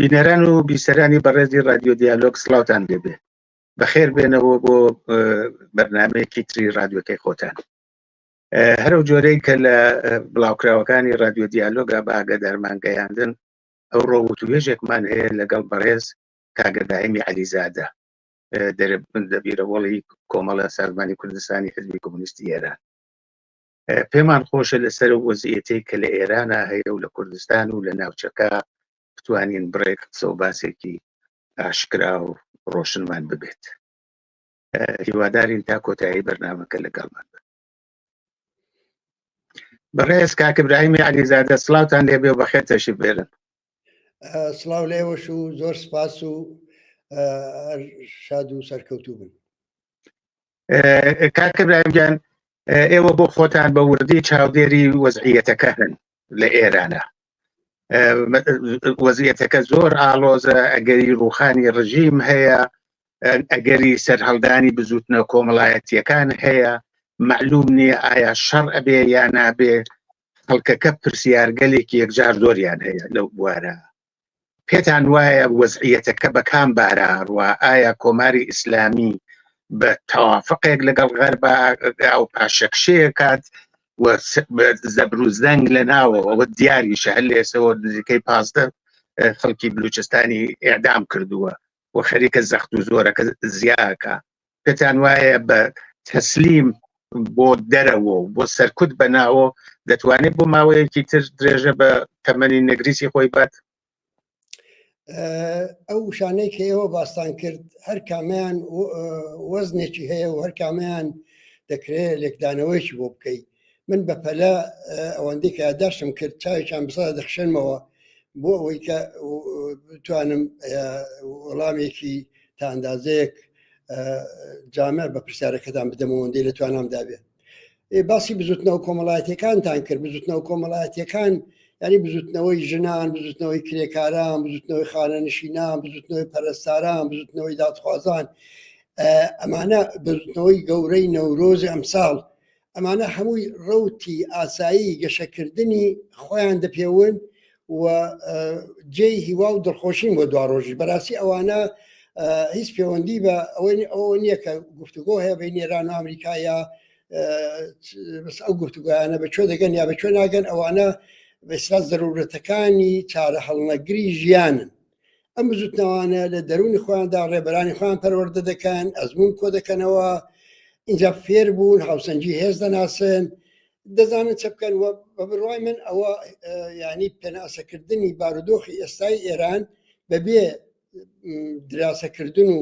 بینەران و بیسەرانی بەڕێزی رادیۆ دیالۆگ سڵاوتان لێبێ بەخێر بێنەوە بۆ بەرنامەیەکی تری رادیۆکەی خۆتان هەرو جۆرەی کە لە بڵاوکراوەکانی رادیۆ دیالۆگا بە ئاگادارمان گەیاندن ئەو ڕۆوتوێژێکمان هەیە لەگەڵ بەڕێز کاگە دائیمی عەلیزادە دەبیرەوەڵی کۆمەڵە سازمانی کوردستانی حزبی کۆمونیستی ئێران پێمان خۆشە لەسەر وەزعیەتەی کە لە ئێرانە هەیە و لە کوردستان و لە ناوچەکە بتوانین بڕێک قسە و باسێکی ئاشکرا و ڕۆشنمان ببێت. هیوادارین تا کۆتایی بەرنامەکە لەگەڵمان بێت. بەڕێز کاک ئیبراهیمی عەلیزادە سڵاوتان لێبێ و بەخێر تەشریف بێرن. سڵاو لێوەش و زۆر سپاس و شاد و سەرکەوتوو بن. کاک ئیبراهیم گیان ئێوە بۆ خۆتان بە وردی چاودێری وەزعیەتەکە هەن لە ئێرانە. وەزعیەتەکە زۆر ئاڵۆزە، ئەگەری ڕوخانی ڕژیم هەیە، ئەگەری سەرهەڵدانی بزوتنە کۆمەڵایەتیەکان هەیە، معلوم نییە ئایا شەڕ ئەبێ یا نابێ، خەڵکەکە پرسیارگەلێکی یەکجار زۆریان هەیە لەو بوارە. پێتان وایە وەزعیەتەکە بە کام بارە هەڕوا؟ ئایا کۆماری ئیسلامی بە تەوافقێک لەگەڵ غەربە ئەو پاشەکشەیە کات زەبروزدەنگ لە ناوەوە ئەوە دیاریشە هەر لە ئێستەوە نزیکەی 15 خەڵکی بلوچستانی ئێعدام کردووە و خەریکە زەخت و زۆرەکە زیاکە. پێتان وایە بە تەسلیم بۆ دەرەوە و بۆ سەرکوت بەناوە دەتوانێت بۆ ماوەیەکی تر درێژە بە تەمەنی نەگریسی خۆی بات؟ ئەو شانەی کە ئێوە باستان کرد هەر کامیان وەزنێکی هەیە و هەر کامیان دەکرێت لێکدانەوەیکی بۆ بکەیت. من بە پەلە ئەوەندەی کە یادداشتم کرد چاوێکیان بسە دەخشێنمەوە بۆ ئەوەی کە بتوانم وەڵامێکی تا ئەندازەیەک جامع بە پرسیارەکەتان بدەم ئەوەندەی لە توانامدا بێ. باسی بزوتنەوە کۆمەڵایەتیەکانتان کرد. بزوتنەوە کۆمەڵایەتیەکان یعنی بزوتنەوەی ژنان، بزوتنەوەی کرێکاران، بزوتنەوەی خانەنشینان، بزوتنەوەی پەرستاران، بزوتنەوەی دادخوازان، ئەمانە بزوتنەوەی گەورەی نەورۆزی ئەمساڵ، ئەمانە هەمووی ڕەوتی ئاسایی گەشەکردنی خۆیان دەپێون و جێی هیوا و دڵخۆشین بۆ دوا ڕۆژی. بەڕاستی ئەوانە هیچ پەیوەندی بە ئەوە نییە کە گفتوگۆ هەیە بین ئێران و ئەمریکا یا بەس ئەو گفتوگویانە بەکوێ دەگەن یا بەکوێ ناگەن، ئەوانە بەسرا زەرورەتەکانی چارە هەڵنەگری ژیانن. ئەم بزوتنەوانە لە دەرونی خۆیاندا ڕێبەرانی خۆیان پەروەردە دەکەن، ئەزمون کۆ دەکەنەوە، اینجا فێر بوون، هاوسەنجی هێز دەناسن، دەزانن چە بکەن. بە بڕوای من ئەوە یعنی پێناسەکردنی بارودۆخی ئێستای ئێران بەبێ دراسەکردن و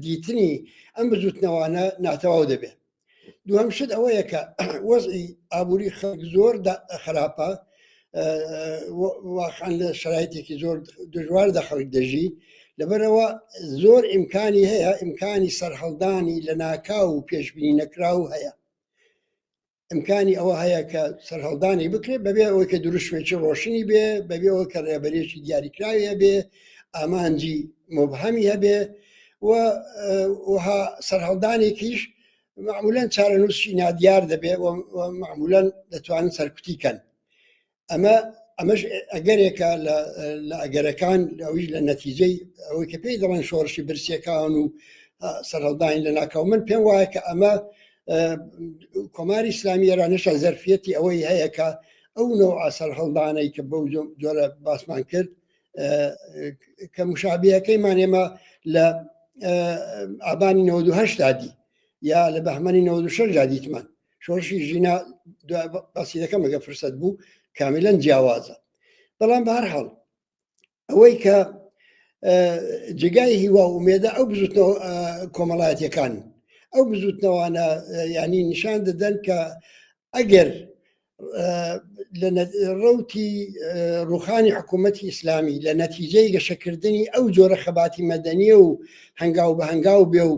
دیتنی ئەم بزوتنەوانە ناتەواو دەبێت. دووەم شت ئەوەیە کە وەزعی ئابووری خەڵک زۆر خراپە، واقعاً لە شرایطێکی زۆر دژواردا خەڵک دەژی، لەبەرەوە زۆر ئیمکانی هەیە، ئیمکانی سەرهەڵدانی لە ناکاو و پێشبینی نەکراو هەیە. ئیمکانی ئەوە هەیە کە سەرهەڵدانی بکرێت بەبێ ئەوەی کە دروشتێکی ڕۆشنی بێ، بەبێ ئەوە کە ڕێبەرێکی دیاریکراوی هەبێ، ئامانجی مبهەمی هەبێ وها سەرهەڵدانێکیش معمولاً چارەنووسی نادیار دەبێت و معمولاً دەتوانن سەرکوتیکەن. ئەمەش ئەگەرێکە لە ئەگەرەکان ئەویش لە نەتیجەی ئەوەی کە پێی دەڵێن شۆڕشی برسیەکان و سەرهەڵدانی لە ناکاو. من پێم وایە کە ئەمە کۆماری ئیسلامی ئێرانیشە زەرفیەتی ئەوەی هەیە کە ئەو نەوع سەرهەڵدانەی کە بەو جۆرە باسمان کرد کە مشابهەکەیمان ئێمە لە ئابانی 98 دادی یا لە بەهمەنی 96 دادیتمان. شۆڕشی ژینا باسی دەکەم ئەگە فرسەت بوو کاملەن جیاوازە. بەڵام بە هەر حاڵ ئەوەی کە جگای هیوا و ئومێدە ئەو بزوتنەوە کۆمەڵایەتیەکان، ئەو بزوتنەوانە ینی نیشان دەدەن کە ئەگەر لە ڕەوتی ڕوخانی حکوومەتی ئیسلامی لە نەتیجەی گەشەکردنی ئەو جۆرە خەباتی مەدەنیە و هەنگاو بە هەنگاو بێ و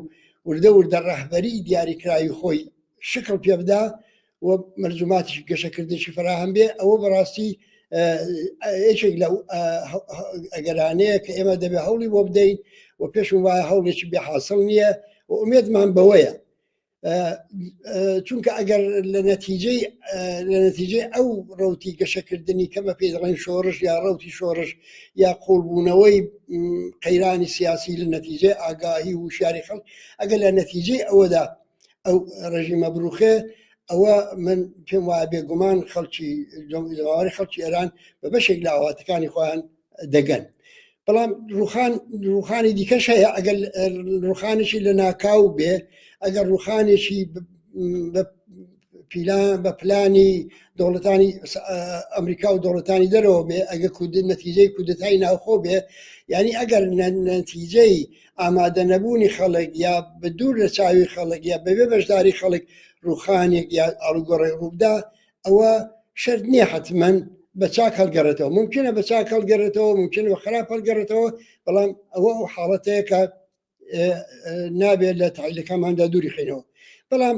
وردە وردە ڕەهبەری دیاریکراوی خۆی شکل پێ بدا و مەرجوماتی گەشەکردنیشی فراهەم بێ، ئەوە بەڕاستی یەکێک لەو ئەگەرانەیە کە ئێمە دەبێ هەوڵی بۆ بدەین و پێشم وایە هەوڵێکی بێ حاصل نییە و ئومێدمان بەوەیە. چونکە ئەگەر لە نەتیجەی ئەو ڕوتی گەشەکردنی کەمە پێ دەڵێن شۆڕش یا ڕوتی شۆڕش یا قوڵبوونەوەی قەیرانی سیاسی لە نەتیجەی ئاگاهی و شاری خەڵک ئەگەر لە نەتیجەی ئەوەدا ئەو ڕژیمە بروخێ ئەوە من پێم وایە بێگومان خەڵکی جەمهوری خەڵکی ئێران بە بەشێک لە ئاواتەکانی خۆیان دەگەن. بەڵام ڕوخانی دیکەش هەیە ئەگەر ڕوخانێکی لە ناکاو بێ ئەگەر ڕوخانێکی بە پلانی دەوڵەتانی ئەمریکا و دەوڵەتانی دەرەوە بێ ئەگە نەتیجەی کودەتای ناوخۆ بێ یعنی ئەگەر نەتیجەی ئامادە نەبوونی خەڵک یا بە دوور لە چاوی خەڵک یا بەبێ بەشداری خەڵک ڕوخانێک یا ئاڵوگۆڕی ڕوودا ئەوە شەرت نییە حتمەن بە چاک هەڵگەڕێتەوە ممکنە بە چاک هەڵگەڕێتەوە ممکنە بە خراپ هەڵگەڕێتەوە بەڵام ئەوە ئەو حاڵەتەیە کە نابێت لە تاعیلەکانماندا دووری خینەوە. بەڵام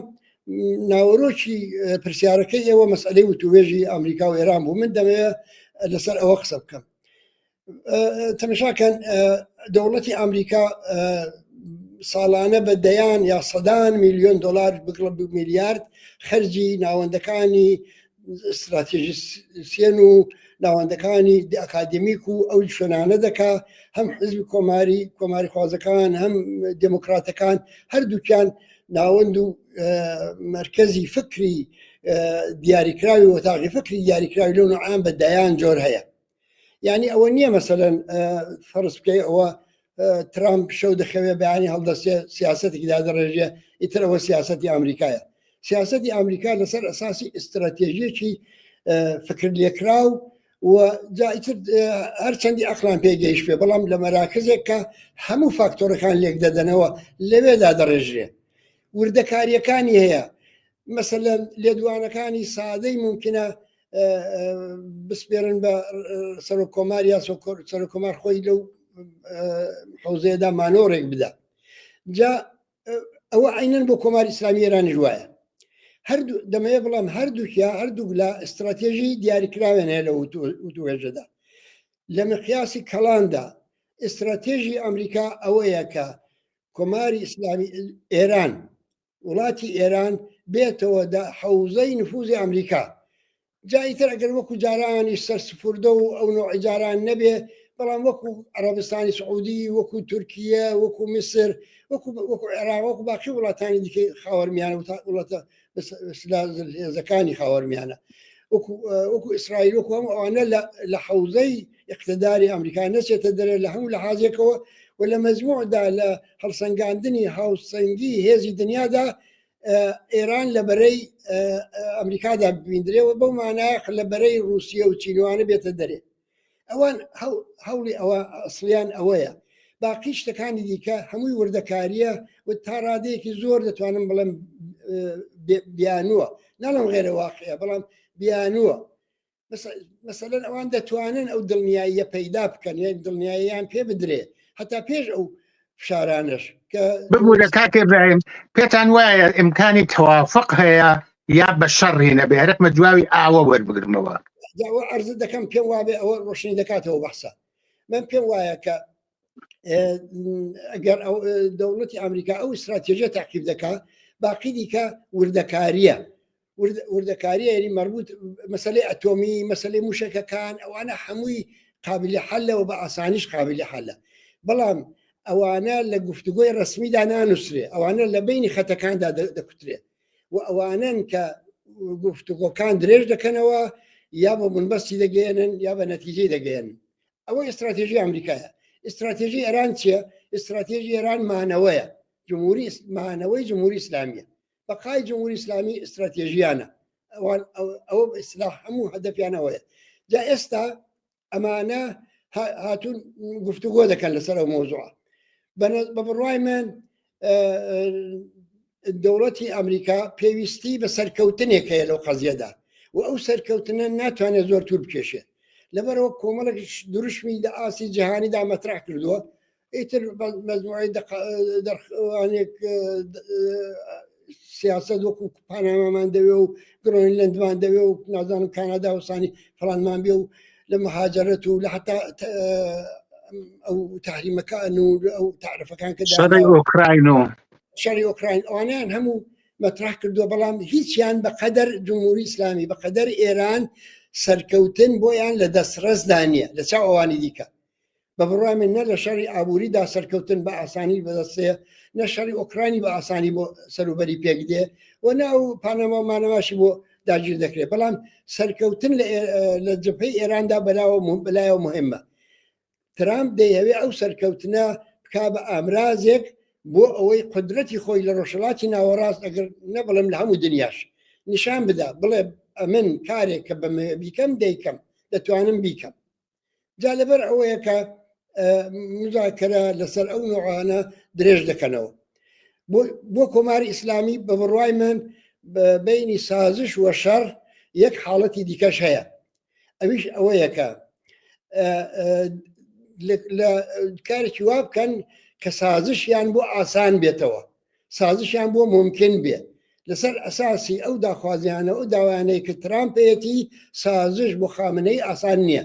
ناوەڕۆکی پرسیارەکەی ئێوە مەسئلەی وتوێژی ئەمریکا و ئێران بوو من دەمەوێت لەسەر ئەوە قسە بکەم. تەماشاکەن دەوڵەتی ئەمریکا ساڵانە بە دەیان یا سەدان میلیۆن دلار بگڵ میلیارد خەرجی ناوەندەکانی استراتێژیسیەن و ناوەندەکانی ئەکادمیک و ئەو شوێنانە دەکا هەم حزبی کۆماری خوازەکان هەم دموکراتەکان هەردووکیان ناوەند و مرکزی فکری دیاریکراوی وەتاغی فکری دیاریکراوی لەو نوعیان بە دەیان جۆر هەیە. یعنی ئەوە نییە مەسەلەن فەرز بکەی ئەوە ترامپ شەو دەخەوێ بەیانی هەڵدەستێ سیاسەتێکی دادەڕێژێ ئیتر ئەوە سیاسەتی ئەمریکایە. سیاسەتی ئەمریکا لەسەر ئەساسی ئستراتێژیەکی فکر لێکراو و جایتر هەرچەندی ئەقلان پێگەیشت پێ بەڵام لە مەراکزێک کە هەموو فاکتۆرەکان لێک دەدەنەوە لەوێدا دەڕێژرێ. وردەکاریەکانی هەیە مەسەلەن لێدوانەکانی سادەی ممکنە بسپێرن بە سەرۆکۆمار یا سەرۆکۆمار خۆی لەو حوزەیەدا مانۆڕێک بدە. جا ئەوە عینەن بۆ کۆماری ئیسلامی ئێرانی وایە. هەردوو دەمەیە بڵام هەردوو لە استراتێژی دیاریکراوێن هەیە لە وتوێژەدا. لە مقیاسی کەڵاندا استراتێژی ئەمریکا ئەوەیە کە کۆماری ئیسلامی ئێران وڵاتی ئێران بێتەوە حوزەی نفوزی ئەمریکا. جایتر ئەگەر وەکو جارانی سەر سفوردە و ئەو نوعی جاران نەبێ بەڵام وەکو عەرەبستانی سعودی وەکو تورکیە وەکو میسر وەکو عێراق وەکو باقی وڵاتانی دیکەی خاوەرمیانە وڵاتە هێزەکانی خاوەرمیانە وەکو ئیسرائیل وەکو هەموو ئەوانە لە حوزەی اقتداری ئەمریکا نەچێتە دەرێ لە هەموو لە حازێکەوە و لە مەجموعدا لە هەڵسەنگاندنی هاوسەنگی هێزی دنیادا ئێران لە بەرەی ئەمریکادا ببیندرێەوە بەو مانایە لە بەرەی رووسیە و چینوانە بێتە دەرێ. ئەوان هەوڵی ئەوە ئەسڵیان ئەوەیە. باقی شتەکانی دیکە هەمووی وردەکاریە و تا ڕادەیەکی زۆر دەتوانم بڵێم بیانووە ناڵم غێرە واقعە بەڵام بیانووە. مەسەلەن ئەوان دەتوانن ئەو دڵنیاییە پەیدا بکەن یان دڵنیاییان پێ بدرێ هەتا پێش ئەو فشارانش کە ببوو لە کاک ئیبراهیم پێتان وایە ئیمکانی تەوافق هەیە یا بە شەڕی نەبێ هەرێکمە جواوی ئاوە وەربگرمەوە. ئەوە عەرز دەکەم پێم وابێ ئەوە ڕۆشنی دەکاتەوە بەحسە. من پێم وایە کە ئەگەر دەوڵەتی ئەمریکا ئەو استراتێژیە تاقیب دەکات باقی دیکە وردەکاریە وردەکاریە یعنی مربوط مەسەلەی ئەتۆمی مەسەلەی موشەکەکان ئەوانە هەمووی قابلی حەلەوە بە ئاسانیش قابلی حەلە. بەڵام ئەوانە لە گفتوگۆی ڕسمیدا نانووسرێ ئەوانە لە بینی خەتەکاندا دەکوترێ و ئەوانن کە گفتوگۆکان درێژ دەکەنەوە یا بە بنبەستی دەگەێنن یا بە نەتیجەی دەگەێنن. ئەوە استراتێژی ئەمریکایە. استراتێژی ئێران چییە؟ استراتێژی ئێران مانەوەیە مانەوەی جمهوری ئیسلامیە بەقای جمهوری ئیسلامی استراتێژیانە ئەوە ئیسلاح هەموو هەدەفیانەوەیە. جا ئێستا ئەمانە هاتوون گفتوگۆ دەکەن لەسەر ئەو مۆزوعە. بە بڕوای من دەوڵەتی ئەمریکا پێویستی بە سەرکەوتنێک هەیە لەو قەزیەدا و ئەو سەرکەوتنە ناتوانێت زۆر توور بکێشێ لەبەرەوە کۆمەڵێک دروشمی لە ئاسی جیهانیدا مەترح کردووە ئیتر مەجموعەی دەرخوانێک سیاست وەکو پانامامان دەوێ و گرۆنلەندمان دەوێ و نازانم کانادا وسانی فڵانمان بێ و لە مهاجرەت و لە حتا ئەو تحریمەکان و ئەو تعرفەکان کە شەڕی ئۆکراین و شەڕی ئۆکراین ئەوانیان هەموو مەطرح کردووە بەڵام هیچیان بەقەدەر جمهوری ئیسلامی بەقەدەر ئێران سەرکەوتن بۆیان لە دەستڕەسدا نییە لە چاو ئەوانی دیکە بە بڕای من نە لە شەڕی ئابووریدا سەرکەوتن بە ئاسانی بەدەستەیە نە شەڕی ئۆکرانی بە ئاسانی بۆ سەروبەری پێک دێ و ناو پانەمامانەماشی بۆ داگیر دەکرێت بەڵام سەرکەوتن لە جبهەی ئێراندا بەلایەوە مهمە ترامپ دەیەوێ ئەو سەرکەوتنە بکا بە ئامرازێک بۆ ئەوەی قدرەتی خۆی لە ڕۆژهەڵاتی ناوەڕاست ئەگەر نەبڵم لە هەموو دنیاش نیشان بدا بڵێ من کارێک کە بە بیکەم دەیکەم دەتوانم بیکەم جا لەبەر ئەوەیە کە مذاکرە لەسەر ئەو نوعانە درێژ دەکەنەوە بۆ کۆماری ئیسلامی بە بڕوای من بینی سازش وە شەڕ یەک حاڵەتی دیکەش هەیە ئەویش ئەوەیە کە لە کارێکی وا بکەن کە سازشیان بۆ ئاسان بێتەوە سازشیان بۆ ممکن بێ لەسەر ئەساسی ئەو داخوازیانە و داوانەی کە ترامپەتی سازش بۆ خامنەی ئاسان نییە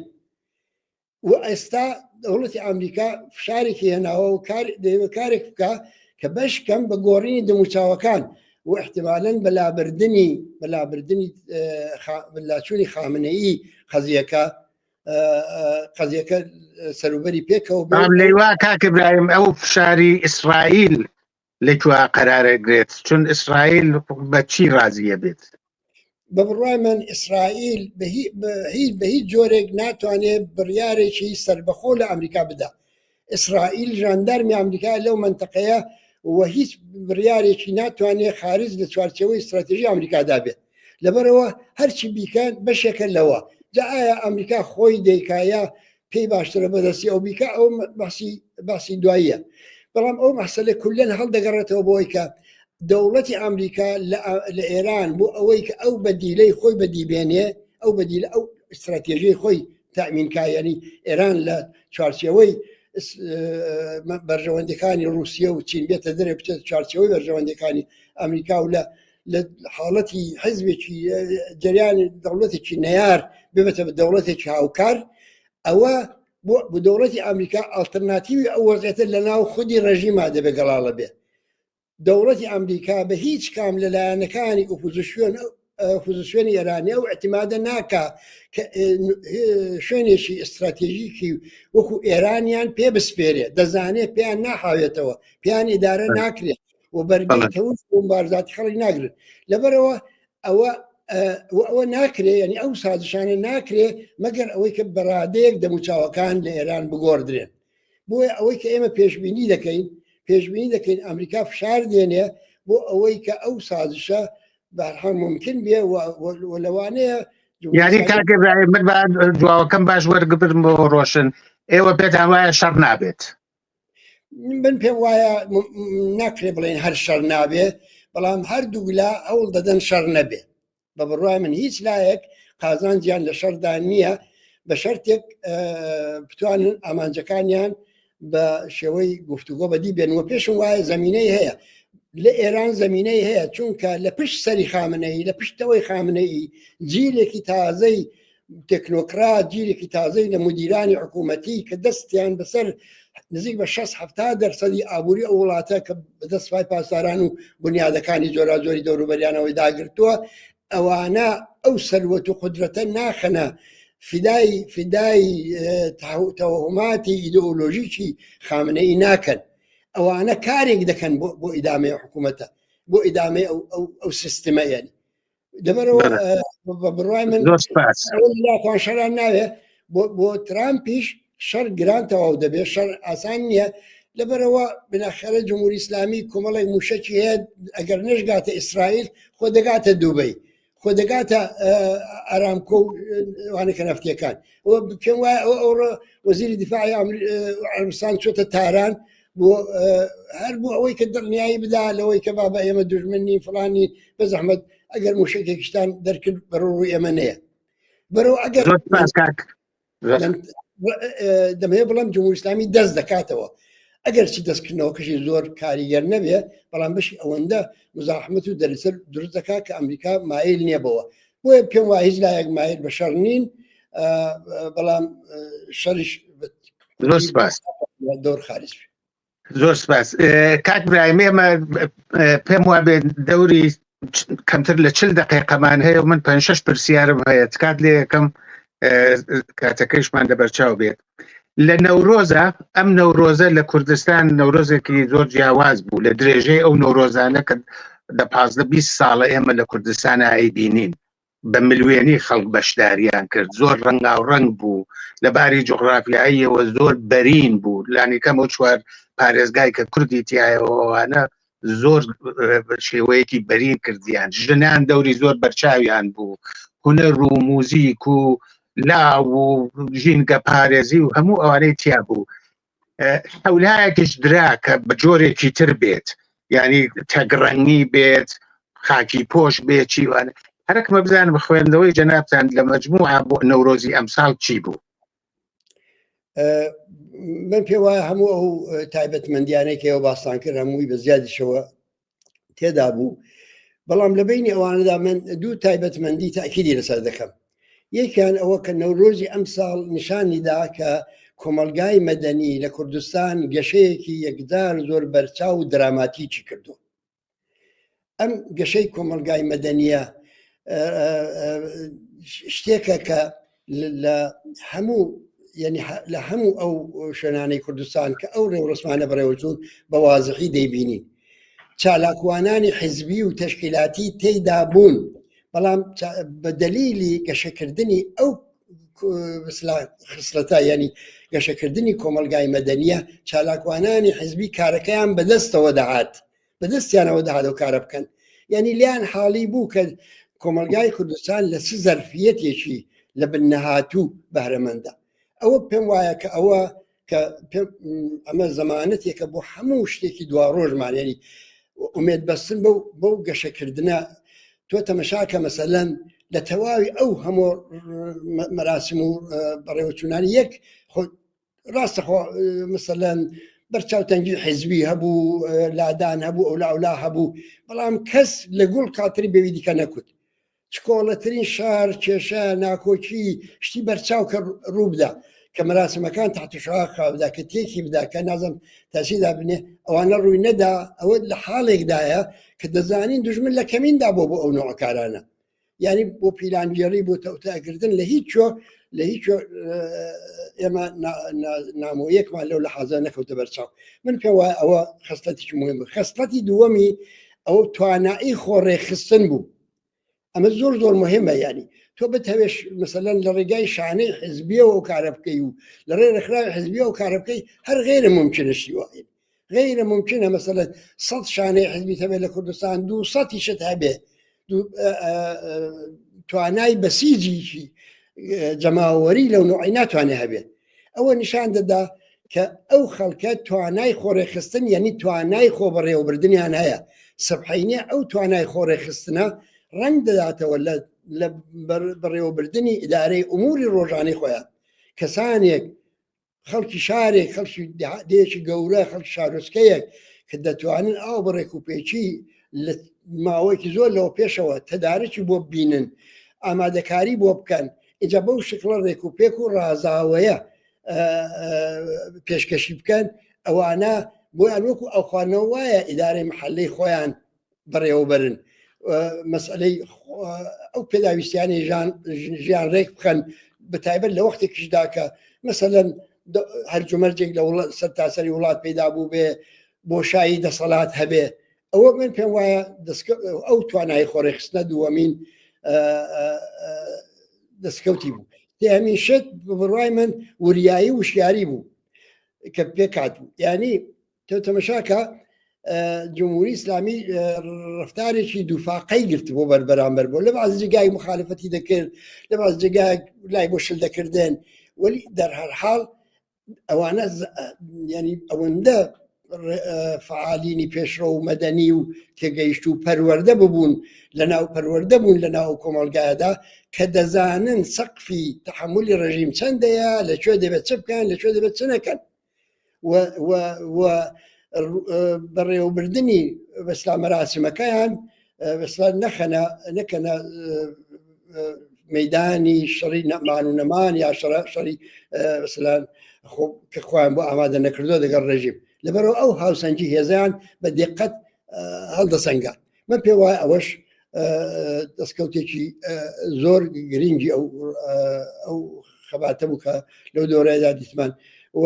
و ئێستا دەوڵەتی ئەمریکا فشارێکی هێناوە و دەیەوێت کارێک بکە کە بەشکەم بە گۆڕینی دەموچاوەکان و احتیمالاً بەلابردنی بەلاچوونی خامنەیی قەزیەکە سەروبەری پێکەوە لەیوا کاک ئیبراهیم ئەو فشاری ئیسرائیل لەکوێ قەرارەگرێت چون ئیسرائیل بە چی ڕازیە بێت بە بڕوای من ئیسرائیل بە هیچ جۆرێک ناتوانێت بڕیارێکی سربەخۆ لە ئەمریکا بدا ئیسرائیل ژاندارمی ئەمریکا لەو منتەقەیە و هیچ بڕیارێکی ناتوانێت خارج لە چوارچەوەی استراتێژی ئەمریکادا بێت لەبەرەوە هەرچی بیکەن بەشێکە لەوە جا ئایا ئەمریکا خۆی دەیکایە پێی باشترە بەدەستی ئەو بیکە ئەو باسی دواییە بەڵام ئەو مەسەلە کولەن هەڵدەگەڕێتەوە بۆی کە دەوڵەتی ئەمریکا لە ئێران بۆ ئەوەی کە ئەو بەدیلەی خۆی بەدیبێنێ ئەو بەدیلە ئەو استراتێژیی خۆی تامینکایەنی ئێران لە چوارچەوەی بەرژەوەندەکانی رووسیا و چین بێتە دەرێ بچێت چوارچەوەی بەرژەوەندەکانی ئەمریکا و لە حاڵەتی حزبێکی جریان دەوڵەتێکی نەیار ببێتە بە دەوڵەتێکی هاوکار ئەوە بۆ دەوڵەتی ئەمریکا ئالتەرناتیوی ئەو وەزعێتە لە ناو خودی ڕژیما دەبێ گەڵاڵە بێ دەوڵەتی ئەمریکا بە هیچ کام لەلایەنەکانی ئۆپۆزیسیۆنی ئێرانی ئەو اعتیمادە ناکا کە شوێنێکی ئستراتێژیکی وەکو ئێرانیان پێ بسپێرێ دەزانێت پێیان ناحاوێتەوە پێیان ئیدارە ناکرێت و بەرگەیتەوە بۆمبارزاتی خەڵک ناگرن لەبەرەوە ئەوە ناکرێ ینی ئەو سازشانە ناکرێ مەگەر ئەوەی کە بەڕادەیەک دەموچاوەکان لە ئێران بگۆڕدرێن بۆیە ئەوەی کە ئێمە پێشبینی دەکەین ئەمریکا فشار دێنێ بۆ ئەوەی کە ئەو سازشە بەرهەم ممکن بێ و لەوانەیە یاری کاک ئیبراهیم جوابەکەم باش وەرگبرم بۆ ڕۆشن ئێوە پێتان وایە شەڕ نابێت من پێم وایە ناکرێ بڵێن هەر شەڕ نابێ بەڵام هەردوولا هەوڵ دەدەن شەڕ نەبێ بە بڕوای من هیچ لایەک قازانجیان لە شەردا نییە بە شەرتێک بتوانن ئامانجەکانیان بە شێوەی گفتوگۆ بەدی بێنەوە پێشم وایە زەمینەی هەیە لە ئێران زەمینەی هەیە چونکە لە پشت سەری خامنەی لە پشتەوەی خامنەی جیلێکی تازەی تەکنۆکرات جیلێکی تازەی لە مدیرانی حکوومەتی کە دەستیان بەسەر نزیک بە 60-70% ئابووری ئەو وڵاتە کە بەدەست سوپای پاسداران و بنیادەکانی جۆراجۆری دەوروبەریانەوەی داگرتووە ئەوانە ئەو سەروەت و قودرەتە ناخەنە فیدای تەوهماتی ئیدئۆلۆژیکی خامنەی ناکەن ئەوانە کارێک دەکەن بۆ ئیدامەی حکوومەتە بۆ ئیدامەی ئەو سیستمە یعنی لەبەرەوە بە بڕوای من شەران ناوێ بۆ ترامپیش شەڕ گران تەواو دەبێت شەڕ ئاسان نییە لەبەرەوە بناخێرە جمهوری ئیسلامی کۆمەڵی موشەکی هەیە ئەگەر نەشگاتە ئیسرائیل خۆ دەگاتە دووبەی خۆ دەگاتە ئارامکۆ و وانەکە نەفتیەکان پێم وایە ئەو وەزیری دیفاعی عەربستان چۆتە تاران بۆ هەر بوو ئەوەی کە دڵنیایی بدا لەوەی کە بابا ئێمە دوژمنی فڵانی بە زەحمەت ئەگەر موشەکێکیشتان دەرکرد بەڕووی ئێمە نەیە بەرەو ئەگەر دەمەیە بڵام جمهوری ئیسلامی دەست دەکاتەوە ئەگەر چی دەستکردنەوە کەشی زۆر کاریگەر نەبێ بەڵام بەشی ئەوەندە مزاحمەت و دەرسەر دروست دەکات کە ئەمریکا مایل نییە بەوە بۆیە پێم وایە هیچ لایەک مایل بە شەڕ نین بەڵام شەریش دۆر خارج زۆر سپاس کاک ئیبراهیم ئێمە پێم وابێت دەوری کەمتر لە 40 دقیقەمان هەیە و من 5-6 پرسیارم هەیە تکات لێ یەکەم کاتەکەیشمان لەبەرچاو بێت. لە نەورۆزە ئەم نەورۆزە لە کوردستان نەورۆزێکی زۆر جیاواز بوو لە درێژەی ئەو نەورۆزانە کە 15-20 ساڵە ئێمە لە کوردستانە ئەیبینین بە ملوێنی خەڵک بەشداریان کرد، زۆر ڕەنگاوڕەنگ بوو لەباری جوغرافیاییەوە زۆر بەرین بوو، لانی کەمە 4 پارێزگای کە کوردی تایەوەوانە زۆر شێوەیەکی بەرین کردیان، ژنان دەوری زۆر بەرچاویان بوو، هونەر و موزیک و لاو و ژینگە پارێزی و هەموو ئەوانەی تیا بوو. حەولایەکیش درا کە بە جۆرێکی تر بێت، یعنی تەگڕەنگی بێت، خاکی پۆش بێت، چیوانە هەرکمە بزانم خوێندەوەی جەنابتان لە مەجموعە بۆ نەورۆزی ئەمساڵ چی بوو؟ من پێ وایە هەموو ئەو تایبەتمەندیانەی کەەوە باستان کرد هەمووی بە زیادیشەوە تێدا بوو، بەڵام لە بینی ئەوانەدا من دوو تایبەتمەندی تاکیدی لەسەر دەکەم. یەکیان ئەوە کە نەورۆزی ئەمساڵ نیشانیدا کە کۆمەلگای مەدەنی لە کوردستان گەشەیەکی یەکدار زۆر بەرچاو و دراماتیکی کردو. ئەم گەشەی کۆمەلگای مەدەنیە شتێکە کە لە هەموو لە هەموو ئەو شوێنانەی کوردستان کە ئەو ڕێوڕسمانە بەڕێوەچوون بە وازحی دەیبینین. چالاکوانانی حیزبی و تەشکیلاتی تێیدا بوون، بەڵام بە دەلیلی گەشەکردنی ئەو خسلەتە ینی گەشەکردنی کۆمەلگای مەدەنیە چالاکوانانی حیزبی کارەکەیان بەدەستەوە دەهات، بەدەستیانەوە دەهات و کارە بکەن. یعنی لیان حاڵی بوو کە کۆمەلگای کوردستان لە چ زەرفیەتێکی لە بنەهاتوو بەهرەمەندە. ئەوە پێم وایە کە ئەوە کە ئەمە زەمانەتێکە بۆ هەموو شتێکی دواڕۆژمان، ینی ئومێد بەستن بەو گەشەکردنە. تۆ تەمەشاکە مەسەلەن لە تەواوی ئەو هەموو مەراسم و بەڕێوەچوونانی یەک ڕاستەخۆ مەسەلەن بەرچاوتەنگی حیزبی هەبوو، لادان هەبوو، ئەولا هەبوو، بەڵام کەس لە گوڵ کاتری بێوی دیکە نەکوت. چکۆڵەترین شار کێشە ناکۆکی شتی بەرچاو کە ڕوو بدا کە مەراسمەکان تحتشعا خاودا کە تێکی بدا کە نازم تاسیدا بنێ ئەوانە ڕووی نەدا. ئەوە لە حاڵێکدایە کە دەزانین دژمن لە کەمیندا بۆ ئەو نوعکارانە، یعنی بۆ پیلانگێڕی بۆ تەوتاگردن لە هیچ ئێمە نامۆیەکمان لەو لە حەزە نەکەوتە بەرچاو. من پێ وایە ئەوە خەستەتێکی مهم بوو. خەستەتی دووەمی ئەو توانایی خۆڕێخستن بوو. ئەمە زۆر زۆر مهمە، ینی تۆ بتەوێش مثلەن لە ڕێگای شانەی حزبیەوە ئەو کارە بکەی و لە ڕێ ڕێکخراوی حزبیەوە ئەو کارە بکەی هەر غیرە ممکنشتی وایە. غیرە ممکنە مەسەلەن 100 شانەی حزبی هەبێت لە کوردستان 200 شت هەبێ، توانای بەسیجیکی جەماوەری لەو نوعی ناتوانێت هەبێت. ئەوە نیشان دەدا کە ئەو خەڵکە توانای خۆڕێخستن یعنی توانای خۆ بەڕێوەبردنیان هەیە. سەبحینێ ئەو توانای خۆڕێخستنە ڕنگ دەداتەوە لە بەڕێوەبردننی ئیدارەی ئوموری ڕۆژانەی خۆیان. کەسانێک خەڵکی شارێک خەڵکی دێکی گەورە خەڵکی شارۆچکەیەک کە دەتوانن ئەو بەڕێک و پێچی لە ماوەیەکی زۆر لەوە پێشەوە تەدارکی بۆ ببینن، ئامادەکاری بۆ بکەن، ئینجا بەو شکڵە ڕێک و پێک و ڕازاوەیە پێشکەشی بکەن. ئەوانە بۆیان وەکو ئەو خوانەوە وایە ئیدارەی محەلەی خۆیان بەڕێوەبەرن، مەسئلەی ئەو پێداویستیانی ژیان ڕێک بخەن، بەتایبەت لە وەختێکیشدا کە مەسەلەن هەرجومەرجێک لە سەرتاسەری وڵات پەیدا بوو بێ بۆشایی دەسەڵات هەبێ. ئەوە من پێم وایە ئەو توانای خۆڕێخستنە دووەمین دەستکەوتی بوو. هەمین شت بڕای من وریایی وشیاری بوو کە پێکات بوو. یعنی تۆ تەمەشاکە جمهوری ئیسلامی ڕفتارێکی دووفاقەی گرت بۆ بەرامبەر بۆ لە باز جگای مخالفەتی دەکرد، لە باز جگای لای بۆ شل دەکردن، وەلی دەرهەرحاڵ ئەوانە ینی ئەوەندە فعالینی پێشڕە و مەدەنی و تێگەیشت و پەروەردە ببوون لەناو پەروەردە بوون لەناو کۆمەلگایەدا کە دەزانن سەقفی تەحملی ڕژیم چەندەیە، لەکوێ دەبێت چ بکەن، لەکوێ دەبێت چ نەکەن. بەڕێوەبردننی بەسلا مەراسمەکەیان بەسلا نەکەنە مەدانی شەڕی نەمان و نەمان یا شەڕی بەسلان کە خۆیان بۆ ئامادە نەکردو دەگەڵ ڕژیم. لەبەرەوە ئەو هاوسەنگی هێزیان بە دقت هەڵدەسەنگات. من پێ وایە ئەوەش دەستکەوتێکی زۆر گرنگی ئەو خەباتە بوو کە لەو دۆرەیەدا دیتمان و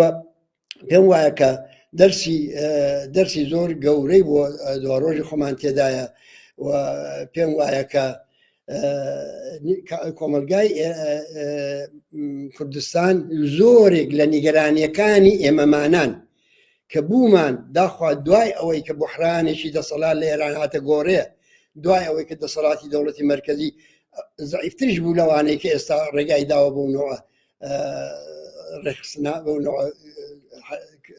پێم وایە کە دەرسی زۆر گەورەی بۆ دوڕۆژی خۆمان تێدایە و پێم وایە کە کۆمەلگای کوردستان زۆرێک لە نیگەرانیەکانی ئێمەمانان کە بوومان داخوا دوای ئەوەی کە بحرانێکی دەسەڵات لە ئێران هاتە گۆڕێ دوای ئەوەی کە دەسەڵاتی دەوڵەتی مرکزی زعیفتریش بوو لەوانەیە کە ئێستا ڕێگای داوە بوونەوە ڕێخستنا بوونەوە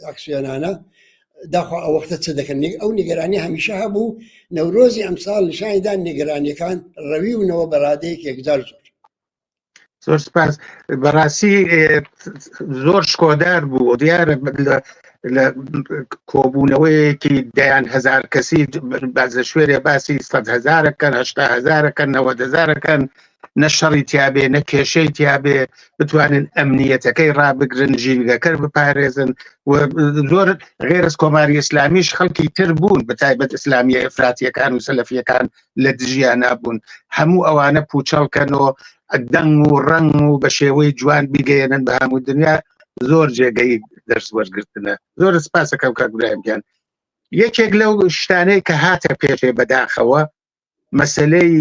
ئاکسیۆنانە داخوا ئەو وەختە چ دەکەن ئەو نیگەرانی هەمیشە هەبوو نەورۆزی ئەمساڵ نیشانیدا نیگەرانیەکان ڕەویونەوە بەڕادەیەک یەکجار زۆر سپاس بەڕاستی زۆر شکۆدار بوو دیارە لە کۆبوونەوەیەکی دەیان هەزار کەسی باز لە شوێنێ باسی 100,000ەکەن 80,000ەکەن 90,000ەکەن نە شەڕی تیابێ نە کێشەی تیابێ بتوانن ئەمنیەتەکەی ڕابگرن ژینگەکە بپارێزن و زۆر غێرس کۆماری ئیسلامیش خەڵکی تر بوون بە تایبەت ئیسلامیە ئەفراتیەکان و سەلەفیەکان لە دژیان نابوون هەموو ئەوانە پوچەڵکەنەوە دەنگ و ڕنگ و بە شێوەی جوان بیگەێنن بە هەموو دنیا زۆر جێگەی دەرس وەرگرتنە زۆر سپاسەکەم کە گورایان یەکێک لەو شتانەی کە هاتە پێشێ بەداخەوە مەسلەی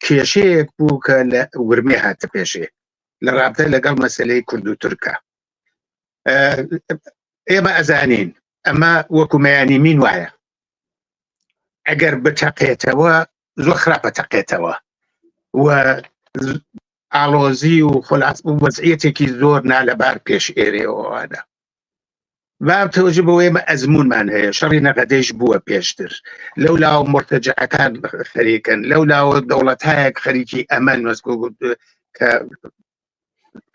کێشەیەک بوو کە لە ورمێ هاتە پێشێ لە رابطە لەگەڵ مەسلەی کورد و تورکە ئێمە ئەزانین ئەمە وەکومەیانی مین وایە ئەگەر بتەقێتەوە زۆر خراپە تەقێتەوە و ئاڵۆزی و وەزعیەتێکی زۆر نالەبار پێش ئێرێەوەوانە باب تەوەجه بەوە ئێمە ئەزمونمان هەیە شەڕی نەقەدەیش بووە پێشتر لەولاوە مرتەجەعەکان خەریکن لەولاوە دەوڵەتایەک خەریکی ئەمەن وەسکو کە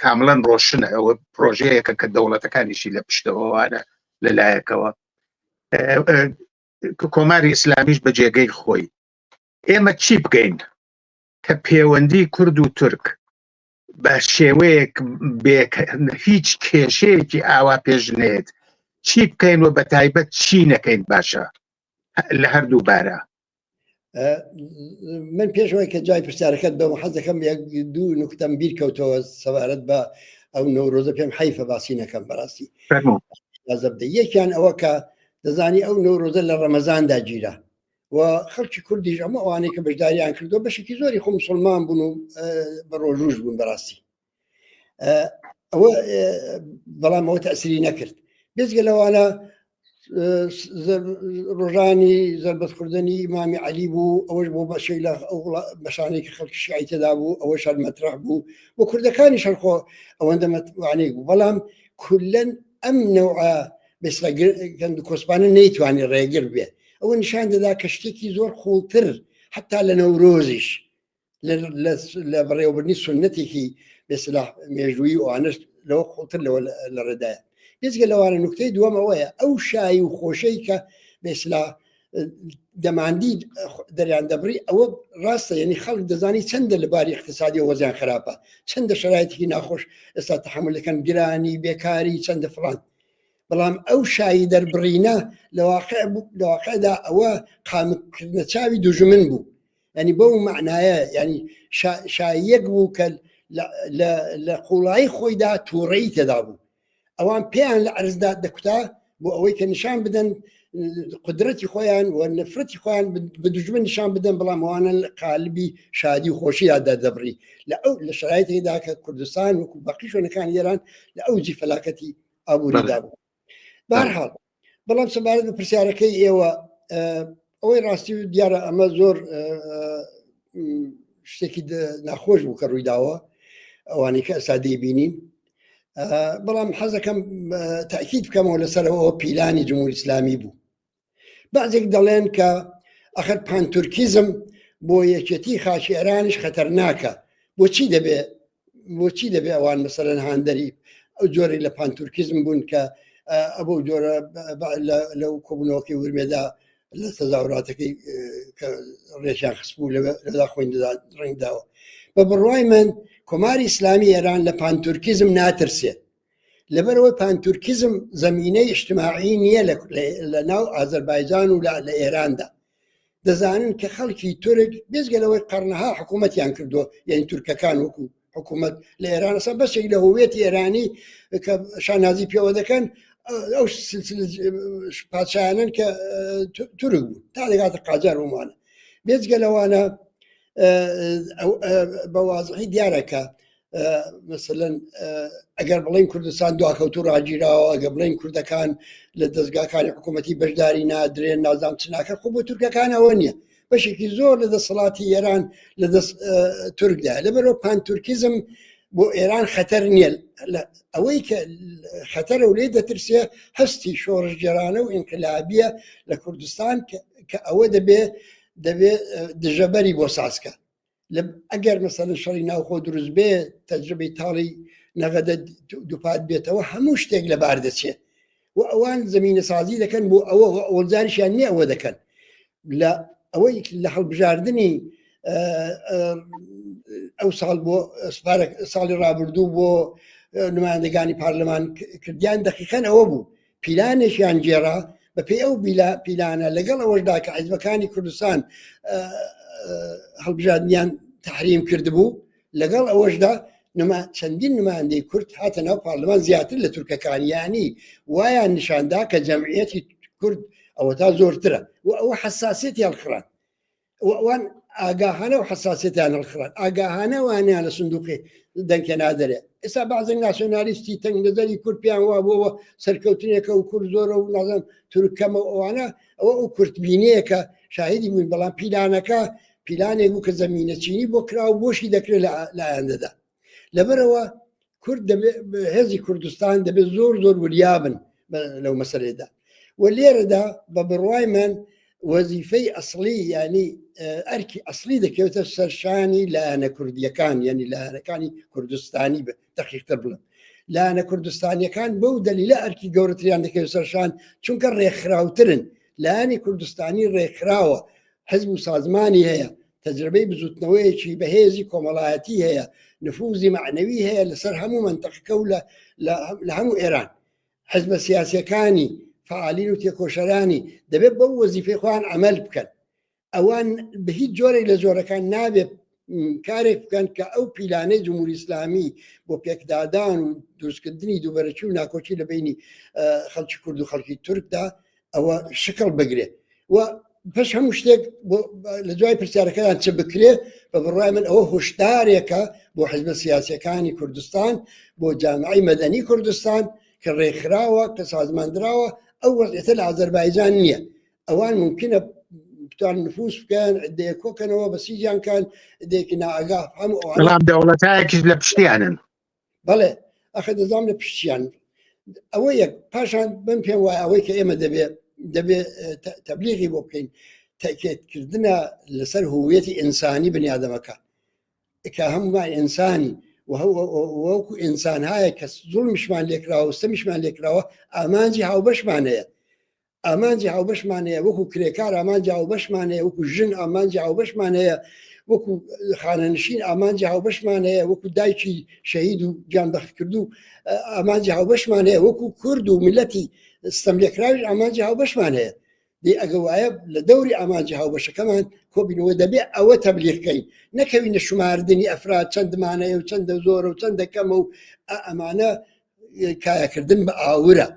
کامڵەن ڕۆشنە ئەوە پرۆژەیەکە کە دەوڵەتەکانیشی لە پشتەوەوانە لەلایەکەوە کۆماری ئیسلامیش بە جێگەی خۆی ئێمە چی بکەین کە پەیوەندی کورد و تورک بە شێوەیەک هیچ کێشەیەکی ئاوا پێشنێت چی بکەین و بە تایبەت چی نەکەین باشە لە هەردوو بارە من پێشەوەی کە جای پرسیارەکەت بەم حەز دەکەم دوو نوکتەم بیر کەوتەوە سەبارەت بە ئەو نەورۆزە پێم حەیفە باسی نەکەم بەڕاستی یەکیان ئەوە کە دەزانی ئەو نەورۆزە لە ڕەمەزاندا گیرە و خەڵکی کوردیش ئەمە ئەوانەی کە بەشداریان کردو بەشێکی زۆری خۆ موسڵمان بوون و بە ڕۆژوش بوون بەڕاستی ئەوە بەڵام ئەوە تەئسیری نەکرد بێجگە لەوانە ڕۆژانی زەربەتخوردنی ئیمامی عەلی بوو ئەوەش بۆ بەشێک لە بەشانێکی خەڵکی شیعی تێدا بوو ئەوە شەر مەترەح بوو بۆ کوردەکانی شەرخۆ ئەوەندە مەتوانێک بوو بەڵام کولەن ئەم نەوعە بەسرە گەند و کۆسپانە نەیتوانی ڕێگر بێ ئەوە نیشان دەدا کە شتێکی زۆر خوڵتر حتا لە نەورۆزیش لە بەڕێوەبردنی سنەتێکی بێسلاح مێژووی ئەوانش لەوە خوڵتر لەوە لە ڕێدایە بێجگە لەوانە نوکتەی دووەم ئەوەیە ئەو شایی و خۆشەی کە بێسلاح دەماندی دەریان دەبڕی ئەوە ڕاستە یعنی خەڵک دەزانی چەندە لە باری اقتصادی وەزیان خراپە چەندە شرایطێکی ناخۆش ئێستا تەحملەکەن گرانی بێکاری چەندە فڵان بەڵام ئەو شایی دەربڕینە لە واقعدا ئەوە قامکردنە چاوی دوژمن بوو ینی بەو معنایە ینی شایەک بوو کە لە قوڵایی خۆیدا تووڕەی تێدا بوو ئەوان پێیان لە عەرزدا دەکوتا بۆ ئەوەی کە نیشان بدەن قدرەتی خۆیان و نەفرەتی خۆیان بە دوژمن نیشان بدەن بەڵام ئەوانە قالبی شادی و خۆشیدا دەبڕی لە شرایطێکدا کە کوردستان وەکو بەقی شوێنەکانی ئێران لە ئەوجی فەلاکەتی ئابووریدا بوو بەهەرحاڵ بەڵام سەبارەت بە پرسیارەکەی ئێوە ئەوەی ڕاستی و دیارە ئەمە زۆر شتێکی ناخۆش بوو کە ڕوویداوە ئەوانەی کە ئێستا دەیبینین بەڵام حەزەکەم تاکید بکەمەوە لەسەرەوە پیلانی جمهوری ئیسلامی بوو بەعزێک دەڵێن کە ئەخر پانتورکیزم بۆ یەکێتی خاچی ئێرانیش خەتەرناکە بۆچی دەبێ ئەوان مەسەرەن هاندەری ئەو جۆری لە پانتورکیزم بوون کە ئەبوو جۆرە لەو کۆبوونەوەکەی ورمێدا لە تەزاوراتەکەی کە ڕێژیان خستبوو لەدا خۆین ڕنگداوە بە بڕوای من کۆماری ئیسلامی ئێران لە پانتورکیزم ناترسێت لەبەرەوەی پانتورکیزم زەمینەی اجتماعی نییە لە ناو ئازەربایجان و لە ئێراندا دەزانن کە خەڵکی تورک بێزگەلەوەی قەرنەها حکوومەتیان کردووە یعنی تورکەکان وەکو حکوومەت لە ئێران ئەسا بەشێک لە هوێتی ئێرانی کە شانازی پێوە دەکەن ئەو پادشایانن کە تورک بوو تا دەگاتە قاجار ومانە بێجگەلەوانە بە وازحی دیارەکە مثلەن ئەگەر بڵین کوردستان دواکەوتو ڕاگیراوە ئەگە بڵین کوردەکان لە دەستگاکانی حکوومەتی بەشداری نادرێن نازام چناکە خۆ بۆ تورکەکان ئەوە نییە بەشێکی زۆر لە دەسەڵاتی ئێران لە دەست تورکدا لەبەرەوە پانتورکیزم بۆ ئێران خەتەر نییە ئەوەی کە خەتەرە و لێ دەترسێ هەستی شۆڕژگەرانە و ئینقلابیە لە کوردستان کە ئەوە دەبێ دژەبەری بۆ ساسکە ئەگەر مەسەلەن شەڕی ناوخۆ دروست بێ تەجربەی تاڵی نەغەدە دووپات بێتەوە هەموو شتێک لەبار دەچێت و ئەوان زمینە سازی دەکەن بۆ ئەوە ئۆڵجاریشیان نییە ئەوە دەکەن لە ئەوەی لە هەڵبژاردننی ئەو ساڵ بۆ ساڵی ڕابردوو بۆ نمایندەگانی پارلەمان کردیان دقیقەن ئەوە بوو پیلانێکیان جێرا بەپێی ئەو پیلانە لەگەڵ ئەوەشدا کە حیزبەکانی کوردستان هەڵبژاردنیان تحریم کردبوو لەگەڵ ئەوەشدا چەندین نمایندەی کورد هاتە ناو پارلەمان زیاتر لە تورکەکانیانی وایان نیشاندا کە جەمعیەتی کورد ئەوە تا زۆرترە و ئەوە حساسیەتی هەڵخڕان ئەوان ئاگاهانە و حساسیەتیان هەڵخڕان ئاگاهانە وانیان لە سندوقی دەنگکە نادەرێ ئێستا بەعزێک ناسیۆنالیستی تەنگ نەزەری کورد پێیان وا بۆەوە سەرکەوتنێکە و کورد زۆرە و نازانم تورکەمە ئەوانە ئەوە ئەو کورتبینەیە کە شاهدی بووین بەڵام پیلانەکە پیلانێک بوو کە زەمینە چینی بۆ کرا و بۆشی دەکرێت لایەندەدا لەبەرەوە کورد هێزی کوردستان دەبێت زۆر وریابن لەو مەسەلێدا و لێرەدا بە بڕوای من وەزیفەی ئەسڵی ینی ئەرکی ئەسڵی دەکەوێتە سەرشانی لایەنە کوردیەکان ینی لایەنەکانی کوردستانی بە دەقیقتر بڵم لایەنە کوردستانیەکان بەو دەلیلە ئەرکی گەورەتریان دەکەوێت سەرشان چونکە ڕێکخراوترن لایەنی کوردستانی ڕێکخراوە حزب و سازمانی هەیە تەجربەی بزوتنەوەیەکی بەهێزی کۆمەڵایەتی هەیە نفوزی معنەوی هەیە لەسەر هەموو منتەقەکە و لە هەموو ئێران حزبە سیاسیەکانی فعالین و تێکۆشەرانی دەبێت بەو وەزیفەی خۆیان عەمەل بکەن ئەوان بە هیچ جۆرێک لە جۆرەکان نابێت کارێک بکەن کە ئەو پیلانەی جمهوری ئیسلامی بۆ پێکدادان و دروستکردنی دووبەرەکی و ناکۆچی لە بینی خەڵکی کورد و خەڵکی تورکدا ئەوە شکل بگرێت و پس هەموو شتێک لە دوای پرسیارەکەیان چ بکرێ بە بڕای من ئەوە هۆشدارێکە بۆ حیزبە سیاسیەکانی کوردستان بۆ جامعەی مەدەنی کوردستان کە ڕێکخراوە کە سازماندراوە ئەو وەزعیەتە لە ئازەربایجان نییە ئەوان ممکنە بتوان نفوس بکەن عدەیە کۆکەنەوە بەسیجیان کان عدەیەکی نائاگاه هەموو بەڵام دەوڵەتایەکیش لە پشتیانن بەڵێ ئەخە دەزانم لە پشتیان ئەوە یەک پاشان بم پێم وایە ئەوەی کە ئێمە دەبێت تەبلیغی بۆ بکەین تاکێدکردنە لەسەر هویەتی ئینسانی بنیادەمەکە کە هەمومان ئینسانی وەکو ئینسان هەیە کە زوڵمیشمان لێکراوە ستەمیشمان لێکراوە ئامانجی هاوبەشمانەیە ئامانجی هاوبەشمانەیە وەکو کرێکار ئامانجی هاوبەشمانەیە وەکو ژن ئامانجی هاوبەشمانەیە وەکو خانەنشین ئامانجی هاوبەشمانەیە وەکو دایکی شەهید و گیانبەخت کردو ئامانجی هاوبەشمانەیە وەکو کورد و میلەتی ستەملێکراویش ئامانجی هاوبەشمانەیە دێ ئەگە وایە لە دەوری ئامانجی هاوبەشەکەمان کۆبینەوە دەبێ ئەوە تەبلیغکەین نەکەوینە شماردنی ئەفراد چەندمانەیە و چەندە زۆرە و چەندە کەمە و ئەمانە کایەکردن بە ئاورە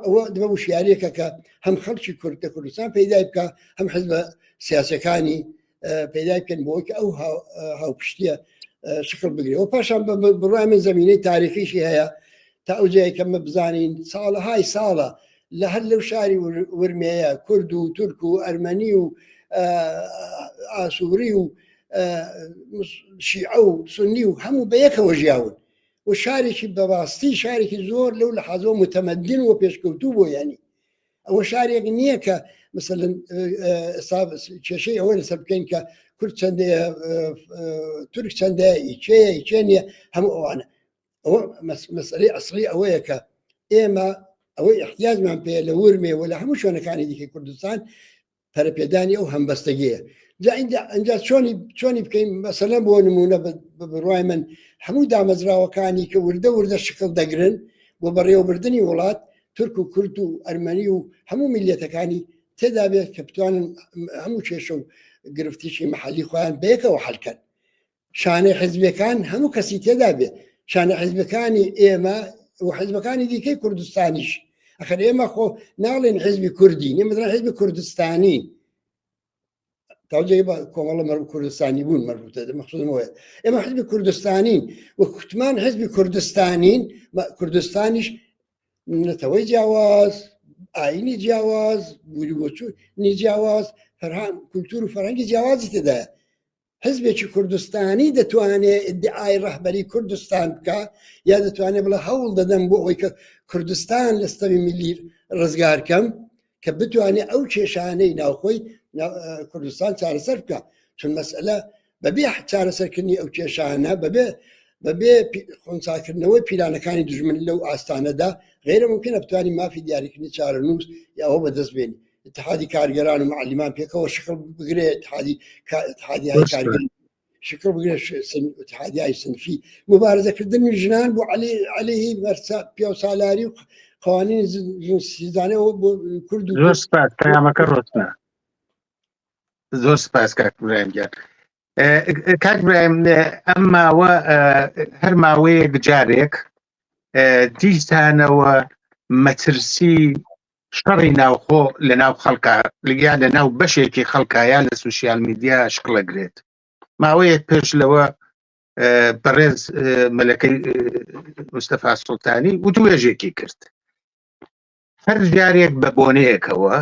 ئەوە دەبە وشیارێکە کە هەم خەڵکی کورد لە کوردستان پەیدا بکە هەم حزبە سیاسەکانی پەیدا بکەن بۆ ئەو هاوپشتیە شکل بگرێت و پاشان بڕای من زمینەی تاریخیشی هەیە تا ئەو جایە کە مە بزانین ساڵەهای ساڵە لە هەر لەو شاری ورمێیە کورد و تورک و ئەرمەنی و ئاسووری و شیعە و سونی و هەموو بەیەکەوە ژیاون و شارێکی بەباستی شارێکی زۆر لەو لە حەزەوە متەمەدن و پێشکەوتوو بۆ ینی ئەوە شارێک نییە کە مثلەن کێشەی ئەوە لەسەر بکەین کە کورد چەندەیە تورک چەندەیە ئیچێ نییە هەموو ئەوانە ئەوە مەسئلەی ئەسڵی ئەوەیە کە ئێمە ئەوەی احتیاجمان پێ لە ورمێ و لە هەموو شوێنەکانی دیکەی کوردستان پەرەپێدانی ئەو هەمبەستەگیە ئەنجا چۆنی بکەین مەسەلەن بۆ نمونە بڕوای من هەموو دامەزراوەکانی کە وردە شکل دەگرن بۆ بەڕێوەبردننی وڵات تورک و کورد و ئەرمەنی و هەموو میلەتەکانی تێدا بێت کە بتوانن هەموو کێشە و گرفتیشی محلی خۆیان بەیەکەوە حەلکەن. شانەی حیزبەکان هەموو کەسی تێدا بێت، شانە حیزبەکانی ئێمە و حیزبەکانی دیکەی کوردستانیش. ئەخر ئێمە خۆ ناڵێن حیزبی کوردی، نێمەدرا حیزبی کوردستانین. تاوجێ بە کۆمەڵە مەرب کوردستانی بوون مەربوتە مەخصوصمەوە ئێمە حیزبی کوردستانین و کوتمان حیزبی کوردستانین، کوردستانیش نەتەوەی جیاواز، ئاینی جیاواز، بووری بۆچوونی جیاواز، فەرهان کولتور و فەرهەنگی جیاوازی تێدایە. حزبێکی کوردستانی دەتوانێت ئیدعای ڕەهبەری کوردستان بکە یا دەتوانێت بڵێ هەوڵ دەدەم بۆ ئەوەی کە کوردستان لە ستەمی میلی ڕزگارکەم کە بتوانێت ئەو کێشانەی ناوخۆی کوردستان چارەسەر بکە. چون مەسئلە بەبێ چارەسەرکردنی ئەو کێشانە بەبێ خۆنساکردنەوەی پیلانەکانی دژمن لەو ئاستانەدا غیرە ممکنە بتوانین مافی دیاریکردنی چارەنووس یا ئەوە بەدەست بێنی. اتحادی کارگەران و معلیمان پێکەوە شکل بگرێت، اتحادیای کارگەر شکل بگرێت، اتحادیای سنفی مبارزەکردنی ژنان بۆ عەلەیهی پیا و سالاری و قوانین سیزانەوە بۆ کورد و زۆر سپاس پەیامەکە ڕۆستنە. زۆر سپاس کاک برایم گیان. کاک برایم ئەم ماوە هەر ماوەیەک جارێک دیسانەوە مەترسی شەڕی ناوخۆ لە ناو خەڵکا لەگیان لە ناو بەشێکی خەڵکایان لە سوسیال میدیا شکڵەگرێت. ماوەیەک پێش لەوە بەڕێز مەلەکەی مستەفا سوڵتانی وتوێژێکی کرد. هەر جارێک بە بۆنەیەکەوە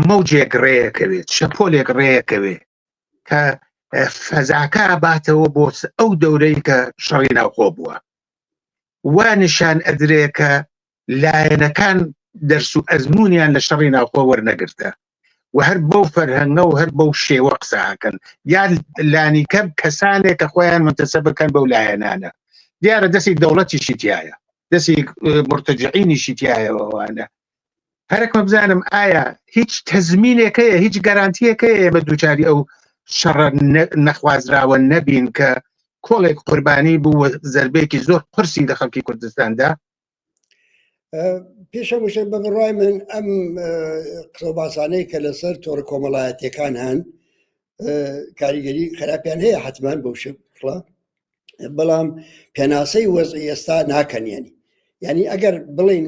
مەوجێک ڕێیەکەوێت، شەپۆلێک ڕێیەکەوێت کە فەزاکە باتەوە بۆ ئەو دەورەی کە شەڕی ناوخۆ بووە. وا نیشان ئەدرێ کە لایەنەکان دەرس و ئەزمونیان لە شەڕی ناوخۆ وەرنەگرتە و هەر بەو فەرهەنگە و هەر بەو شێوە قسەکەن یان لانیکە کەسانێک کە خۆیان منتەسەب بکەن بەو لایەنانە. دیارە دەستی دەوڵەتیشی تایە، دەستی مرتەجعینیشی تایەوەوانە. هەرێکمە بزانم ئایا هیچ تەزمینێکەیە، هیچ گەرانتیەکەیە بە دووچاری ئەو شەڕە نەخوازراوە نەبین کە کۆڵێک قوربانی بوو زەربەیەکی زۆر قورسی لە خەڵکی کوردستاندا؟ پێشە وشە بە بڕای من ئەم قسەباسانەی کە لەسەر تۆڕ کۆمەڵایەتیەکان هەن کاریگەری خراپیان هەیە حتمان بەو شکڵە، بەڵام پێناسەی وەزعی ئێستا ناکەنیانی. یعنی ئەگەر بڵین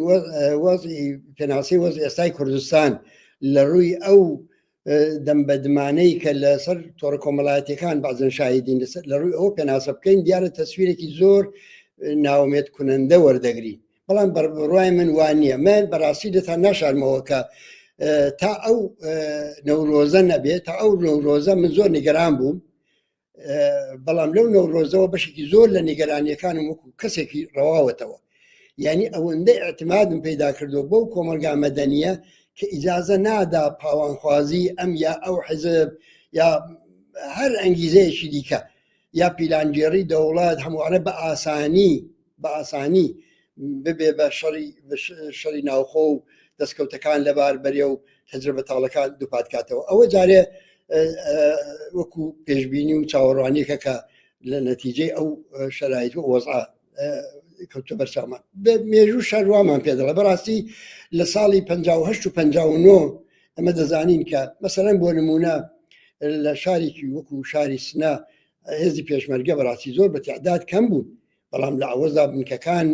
پێناسی وەزعی ئێستای کوردستان لە ڕووی ئەو دەمبەدمانەی کە لەسەر تۆڕ کۆمەڵایەتیەکان بەعزن شاهدین لە ڕووی ئەو پێناسە بکەین دیارە تەسویرێکی زۆر ناومێت کونەندە وەردەگرین. بەڵام بەڕوای من وانە من بەڕاستی دەتان ناشارمەوە کە تا ئەو نەورۆزە نەبێت، تا ئەو نەورۆزە من زۆر نیگەران بووم، بەڵام لەو نەورۆزەوە بەشێکی زۆر لە نیگەرانیەکانم وەکو کەسێکی ڕەواوەتەوە. یعنی ئەوەندەی ئەعتمادم پەیدا کردو بەو کۆمەلگا مەدەنیە کە ئیجازە نادا پاوانخوازی ئەم یا ئەو حزب یا هەر ئەنگیزەیەکی دیکە یا پیلانگێڕی دەوڵات هەمووانە بە ئاسانی ببێ بە شەڕی ناوخۆ و دەستکەوتەکان لەبار بەرێ و تەجربەتاڵەکان دووپاتکاتەوە. ئەوە جارێ وەکو پێشبینی و چاوەڕوانیەکە کە لە نەتیجەی ئەو شەرایط و وەزع کەوتە بەرچاومان مێژوو شەروامان پێدەڵە. بەڕاستی لە ساڵی 58 و 59 ئەمە دەزانین کە مەسەرەن بۆ نمونە لە شارێکی وەکو شاری سنا هێزی پێشمەرگە بەڕاستی زۆر بە تعداد کەم بوون، بەڵام لە ئەوەدا بنکەکان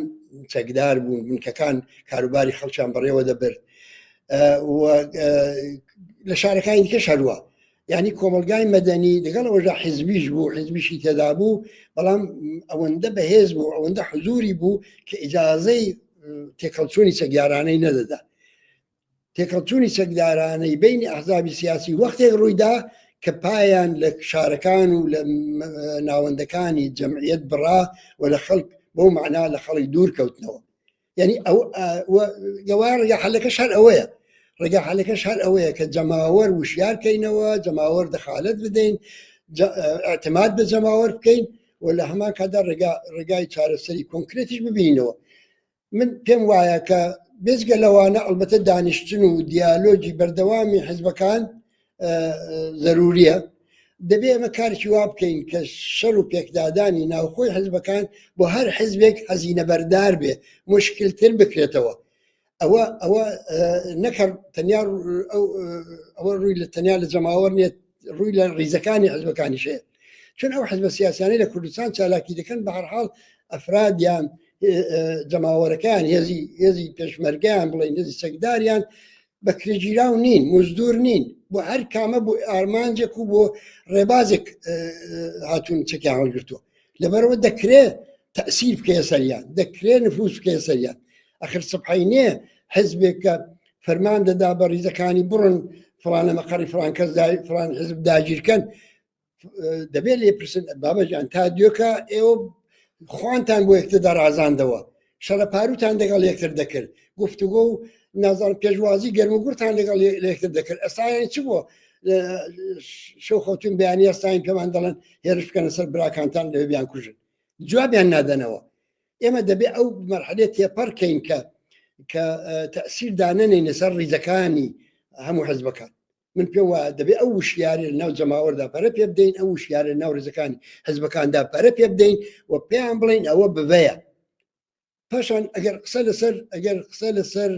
چەکدار بوون، بنکەکان کاروباری خەڵکیان بەڕێوە دەبرد لە شارەکانی دیکە شەروە. یعنی کۆمەلگای مەدەنی لەگەڵ ئەوەژە حیزبیش بوو، حیزبیشی تێدا بوو، بەڵام ئەوەندە بەهێز بوو، ئەوەندە حزوری بوو کە ئیجازەی تێکەڵچوونی چەکدارانەی نەدەدا. تێکەڵچوونی چەکدارانەی بینی ئەحزابی سیاسی وەختێک ڕوویدا کە پایان لە شارەکان و لە ناوەندەکانی جەمعیەت بڕا و لە خەڵک بەو معنا لە خەڵی دوور کەوتنەوە. یعنی گەوار ڕێگا حەلەکەش هەر ئەوەیە، ڕێگا حەلەکەش هەر ئەوەیە کە جەماوەر وشیارکەینەوە، جەماوەر دەخالت بدەین، ئاعتماد بە جەماوەر بکەین و لە هەمان کادا ڕێگای چارەسەری کۆنکرێتیش ببینەوە. من پێم وایە کە بێزگە لەوانە ئەڵبەتە دانیشتن و دیالۆجی بەردەوامی حیزبەکان ضروریە، دەبێ ئەمە کارێکی وا بکەین کە شەڕ و پێکدادانی ناوخۆی حیزبەکان بۆ هەر حیزبێک هەزینە بەردار بێ، مشکلتر بکرێتەوە. ئەوە نەکرد تەنیا ئەوە ڕووی لە تەنیا لە جەماوەر نیە ڕووی لە ڕیزەکانی حزبەکانی شەیە چون ئەو حزبە سیاسیانەی لە کوردستان چالاکی دەکەن بە هەرحاڵ ئەفرادیان جەماوەرەکان هێزی پێشمەرگیان بڵێن هێزی سەگداریان بە کرێگیراو نین مزدور نین بۆ هەر کامە بۆ ئارمانجێک و بۆ ڕێبازێک هاتوون چەکیان هەڵگرتووە لەبەرەوە دەکرێت تەسیر بکەیە سەریان دەکرێت نفوس بکەیە سەریان ئەخر سبحینێ حزبێک کە فەرمان دەدا بە ڕیزەکانی بڕن فلانە مەقەڕی فلان کەس فلان حزب داگیرکەن دەبێت لێ پرسن بابەجان تا دیۆکە ئێوە خوانتان بۆ یەکتر دەڕازاندەوە شەرەپاروتان لەگەڵ یەکتر دەکرد گفتوگۆ و نازانم پێشوازی گەرموگورتان لەگەڵ یەکتر دەکرد ئەستایان چ بووە شەو خەوتون بەیانی ئەستاین پێمان دەڵێن هێرش بکەنە سەر براکانتان لەوێ بیان کوژن جوابیان نادەنەوە ئێمە دەبێت ئەو مەرحلێت تێپەڕکەین کە تەسیر دانەنێنە سەر ڕیزەکانی هەموو حزبەکان من پێم وایە دەبێت ئەو وشیارە لەناو جەماوەردا پەرە پێ بدەین ئەو وشیارە لەناو ڕێزەکانی حزبەکاندا پەرە پێ بدەین و پێیان بڵین ئەوە بڤەیە پاشان ئەگەر قسە لەسەر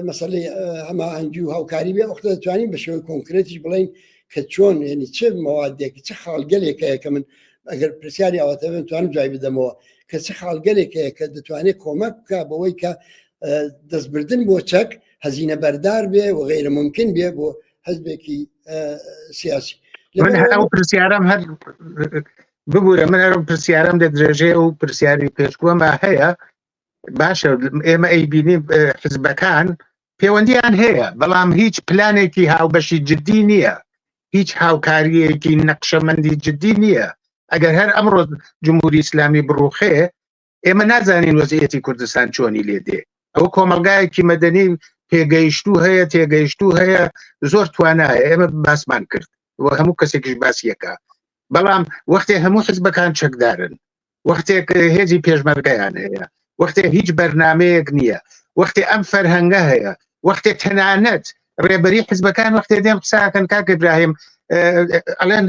مەسەلەی هەماهەنگی و هاوکاری بێ وەختە دەتوانین بە شێوەی کۆنکرێتیش بڵین کە چۆن ینی چه مەوادێکی چه خاڵگەلێکەیە کە من ئەگەر پرسیاری ئەوەتە توانم جای بدەمەوە کە چه خاڵگەلێکەیە کە دەتوانێت کۆمەک بکە بەوەی کە دەستبردن بۆ چەک هەزینە بەردار بێ و غیرە ممکن بێ بۆ حزبێکی سیاسی ئەو پرسیارم هەر ببوورە من هەرم پرسیارم لە درێژێ و پرسیاری پێشگووەمە هەیە باشە ئێمە ئەیبینی حزبەکان پەیوەندیان هەیە بەڵام هیچ پلانێکی هاوبەشی جددی نییە هیچ هاوکاریەکی نەقشەمەندی جددی نییە ئەگەر هەر ئەمڕۆ جمهوری ئیسلامی بڕوخێ ئێمە نازانین وەزعیەتی کوردستان چۆنی لێ دێ ئەوە کۆمەلگایەکی مەدەنی پێگەیشتوو هەیە تێگەیشتوو هەیە زۆر توانایە ئێمە باسمان کرد و هەموو کەسێکیش باسیەکە بەڵام وەختێ هەموو حزبەکان چەکدارن وەختێک هێزی پێشمەرگەیان هەیە وەختێ هیچ بەرنامەیەک نییە وەختێ ئەم فەرهەنگە هەیە وەختێ تەنانەت ڕێبەری حزبەکان وەختێ دێم قساکەن کاک ئیبراهیم ئەڵێن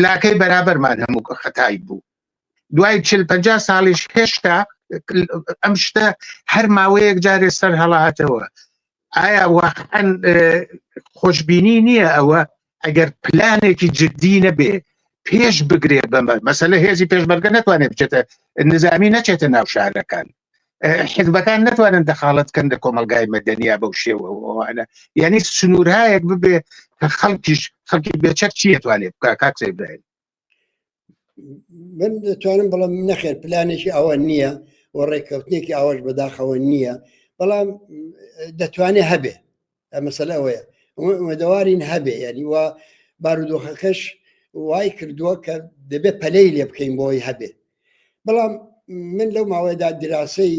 لاکەی بەرابەرمان هەموو خەتای بوو دوای 40-50 ساڵیش هێشتا ئەم شتە هەر ماوەیەک جارێ سەر هەڵاتەوە ئایا واقعەن خۆشببینی نییە ئەوە ئەگەر پلانێکی جددی نەبێ پێش بگرێ بەمە مەسەلە هێزی پێشمەرگە نەتوانێت بچێتە نظامی نەچێتە ناو شارەکان حزبەکان نەتوانن دەخاڵەتکەن لە کۆمەلگای مەدەنیا بەو شێوەوانە یعنی سنوورهایەک ببێ کە خەڵکی بێچەک چی توانێت بکە کاک سەیبراهیم من دەتوانم بەڵام نەخێر پلانێکی ئەوە نییە و ڕێککەوتنێکی ئاواش بەداخەوە نییە بەڵام دەتوانێت هەبێ مەسەلە ئەوەیە مەدەوارین هەبێ ینی وا بارودۆخەکەش وای کردووە کە دەبێت پەلەی لێ بکەین بۆی هەبێ بەڵام من لەو ماوەیەدا دراسی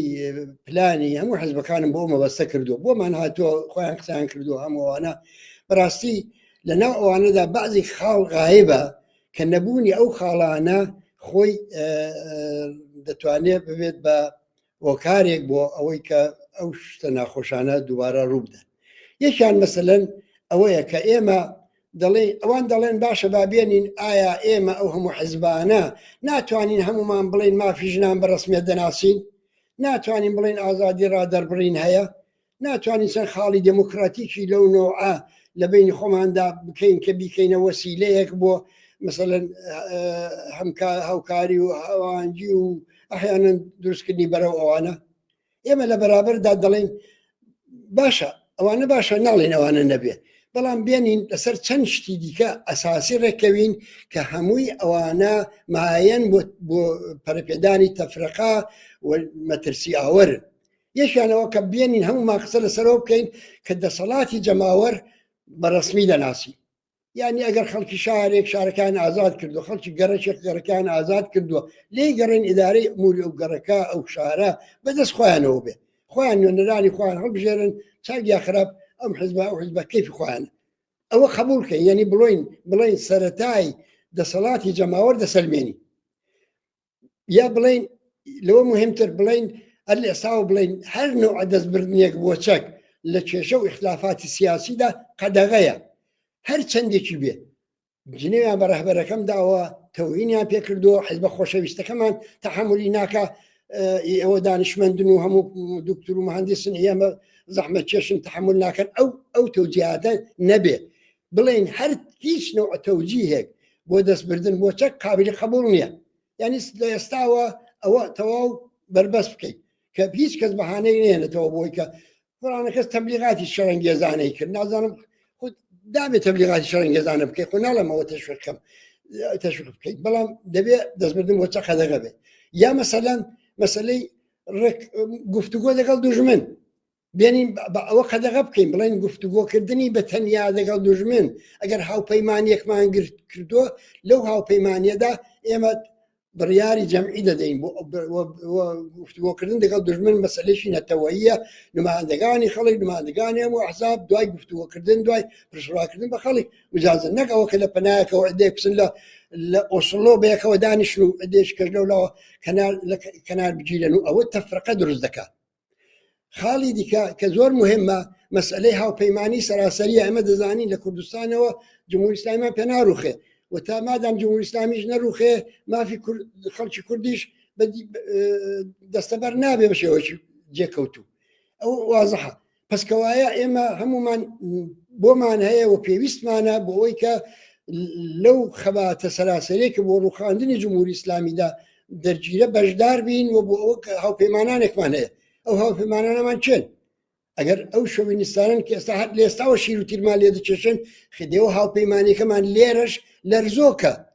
پلانی هەموو حزبەکانم بۆ مەبەستە کردو بۆمان هاتووە خۆیان قسەیان کردو هەمووانە بەڕاستی لەناو ئەوانەدا بەعزی خاڵ غایبە کە نەبوونی ئەو خاڵانە خۆی دەتوانێت ببێت بە هۆکارێک بۆ ئەوەی کە ئەو شتە ناخۆشانە دووبارە ڕوو بدەن یەکیان مەسەلەن ئەوەیە کە ئێمە دەڵێ ئەوان دەڵێن باشە بابێنین ئایا ئێمە ئەو هەموو حزبانە ناتوانین هەمومان بڵین مافی ژنان بە ڕسمیەت دەناسین ناتوانین بڵین ئازادی ڕادەربڕین هەیە ناتوانین چەند خاڵی دموکراتیکی لەو نۆعە لە بینی خۆماندا بکەین کە بیکەینە وەسیلەیەک بۆ مثلەن هاوکاری و هاوانجی و ئەحیانەن دروستکردنی بەرەو ئەوانە ئێمە لە بەرابەردا دەڵێن باشە ئەوانە باشە ناڵێن ئەوانە نەبێ بەڵام بێنین لەسەر چەند شتی دیکە ئەساسی ڕێکەوین کە هەمووی ئەوانە مایەن بۆ پەرەپێدانی تەفرەقا و مەترسی ئاوەرن یەکیانەوە کە بێنین هەموو قسە لەسەرەوە بکەین کە دەسەڵاتی جەماوەر بەڕسمی دەناسی یعنی ئەگەر خەڵکی شارێک شارەکان ئازاد کردو خەڵکی گەڕێک گەڕەکان ئازاد کردووە لێ گەڕێن ئیدارەی ئەموری ئەو گەڕەکە ئەو شارە بەدەست خۆیانەوە بێ خۆیان نوێنەرانی خۆیان هەڵبژێرن چاگیا خراپ ئەم حزبە ئەو حزبە کەیفی خۆیانە ئەوە قبولکە یعنی بڵین سەرەتای دەسەڵاتی جەماوەر دەسەلمێنی یا بڵین لەوە مهمتر بڵین هەر لە ئێساوە بڵین هەر نوع دەستبردنێک بۆ چەک لە کێشە و ئیختلافاتی سیاسیدا قەدەغەیە هەر چەندێکی بێ جنێویان بە ڕەهبەرەکەم داوە تەوهینیان پێ کردووە حزبە خۆشەویستەکەمان تەحملی ناکە ئێوە دانیشمەندن و هەموو دکتور و مهندسن ئێمە زەحمەت کێشن تحمل ناکەن ئەو تەوجیهاتە نەبێ بڵێن هەر هیچ نوع تەوجیهێک بۆ دەستبردن بۆ چەک قابلی قبول نییە یعنی لە ئێستاوە ئەوە تەواو بەربەست بکەیت کە هیچ کەس بەهانەی نێنێتەوە بۆی کە فڵانە کەس تەبلیغاتی شەڕەنگێزانەی کرد نازانم دابێت تەبلیغاتی شەڕەنگێزانە بکەیت خۆ ناڵێمەوە تەشویق بکەیت بەڵام دەبێت دەستبردن بۆ چەق قەدەغە بێت یا مەسەلەن مەسەلەی گفتوگۆ لەگەڵ دوژمن بێنین ئەوە قەدەغە بکەین بڵێن گفتوگۆکردنی بە تەنیا لەگەڵ دوژمن ئەگەر هاوپەیمانیەکمان کردووە لەو هاوپەیمانیەدا ئێمە بڕیاری جەمعی دەدەین بۆ گفتوگۆکردن لەگەڵ دوژمن مەسەلەیەکی نەتەوەییە نمایندەگانی خەڵک نمایندەگانی هەموو ئەحزاب دوای گفتوگۆکردن دوای پرسڕاکردن بە خەڵک وجازە نەک ئەوە کە لە پەنایەکەوە عدەیە بچن لە ئۆسلۆ بەیەکەوە دانیشن و عدەیەش کەس لەولاوە کەنار بگیرن و ئەوە تەفرەقە دروست دەکات خاڵی دیکە کە زۆر مهمە مەسئلەی هاوپەیمانی سەراسەریە ئەمە دەزانین لە کوردستانەوە جمهوری ئیسلامیمان پێ ناڕوخێ و تا مادام جمهوری ئیسلامیش نەڕوخێ مافی خەڵکی کوردیش دەستەبەر نابێ بە شێوەیەکی جێکەوتوو ئەو وازەحە پەسکەوایە ئێمە هەمومان بۆمان هەیە و پێویستمانە بۆ ئەوەی کە لەو خەباتە سەراسەرێکە بۆ ڕوخاندنی جمهوری ئیسلامیدا دەرگیرە بەشدار بین و بۆ ئەوە هاوپەیمانانێکمان هەیە ئەو هاوپەیمانانەمان چێن ئەگەر ئەو شۆڤینیستانن کە ئێستا هەر لە ئێستاوە شیر و تیرمان لێ دەکێشن خدێەوە هاوپەیمانیەکەمان لێرەش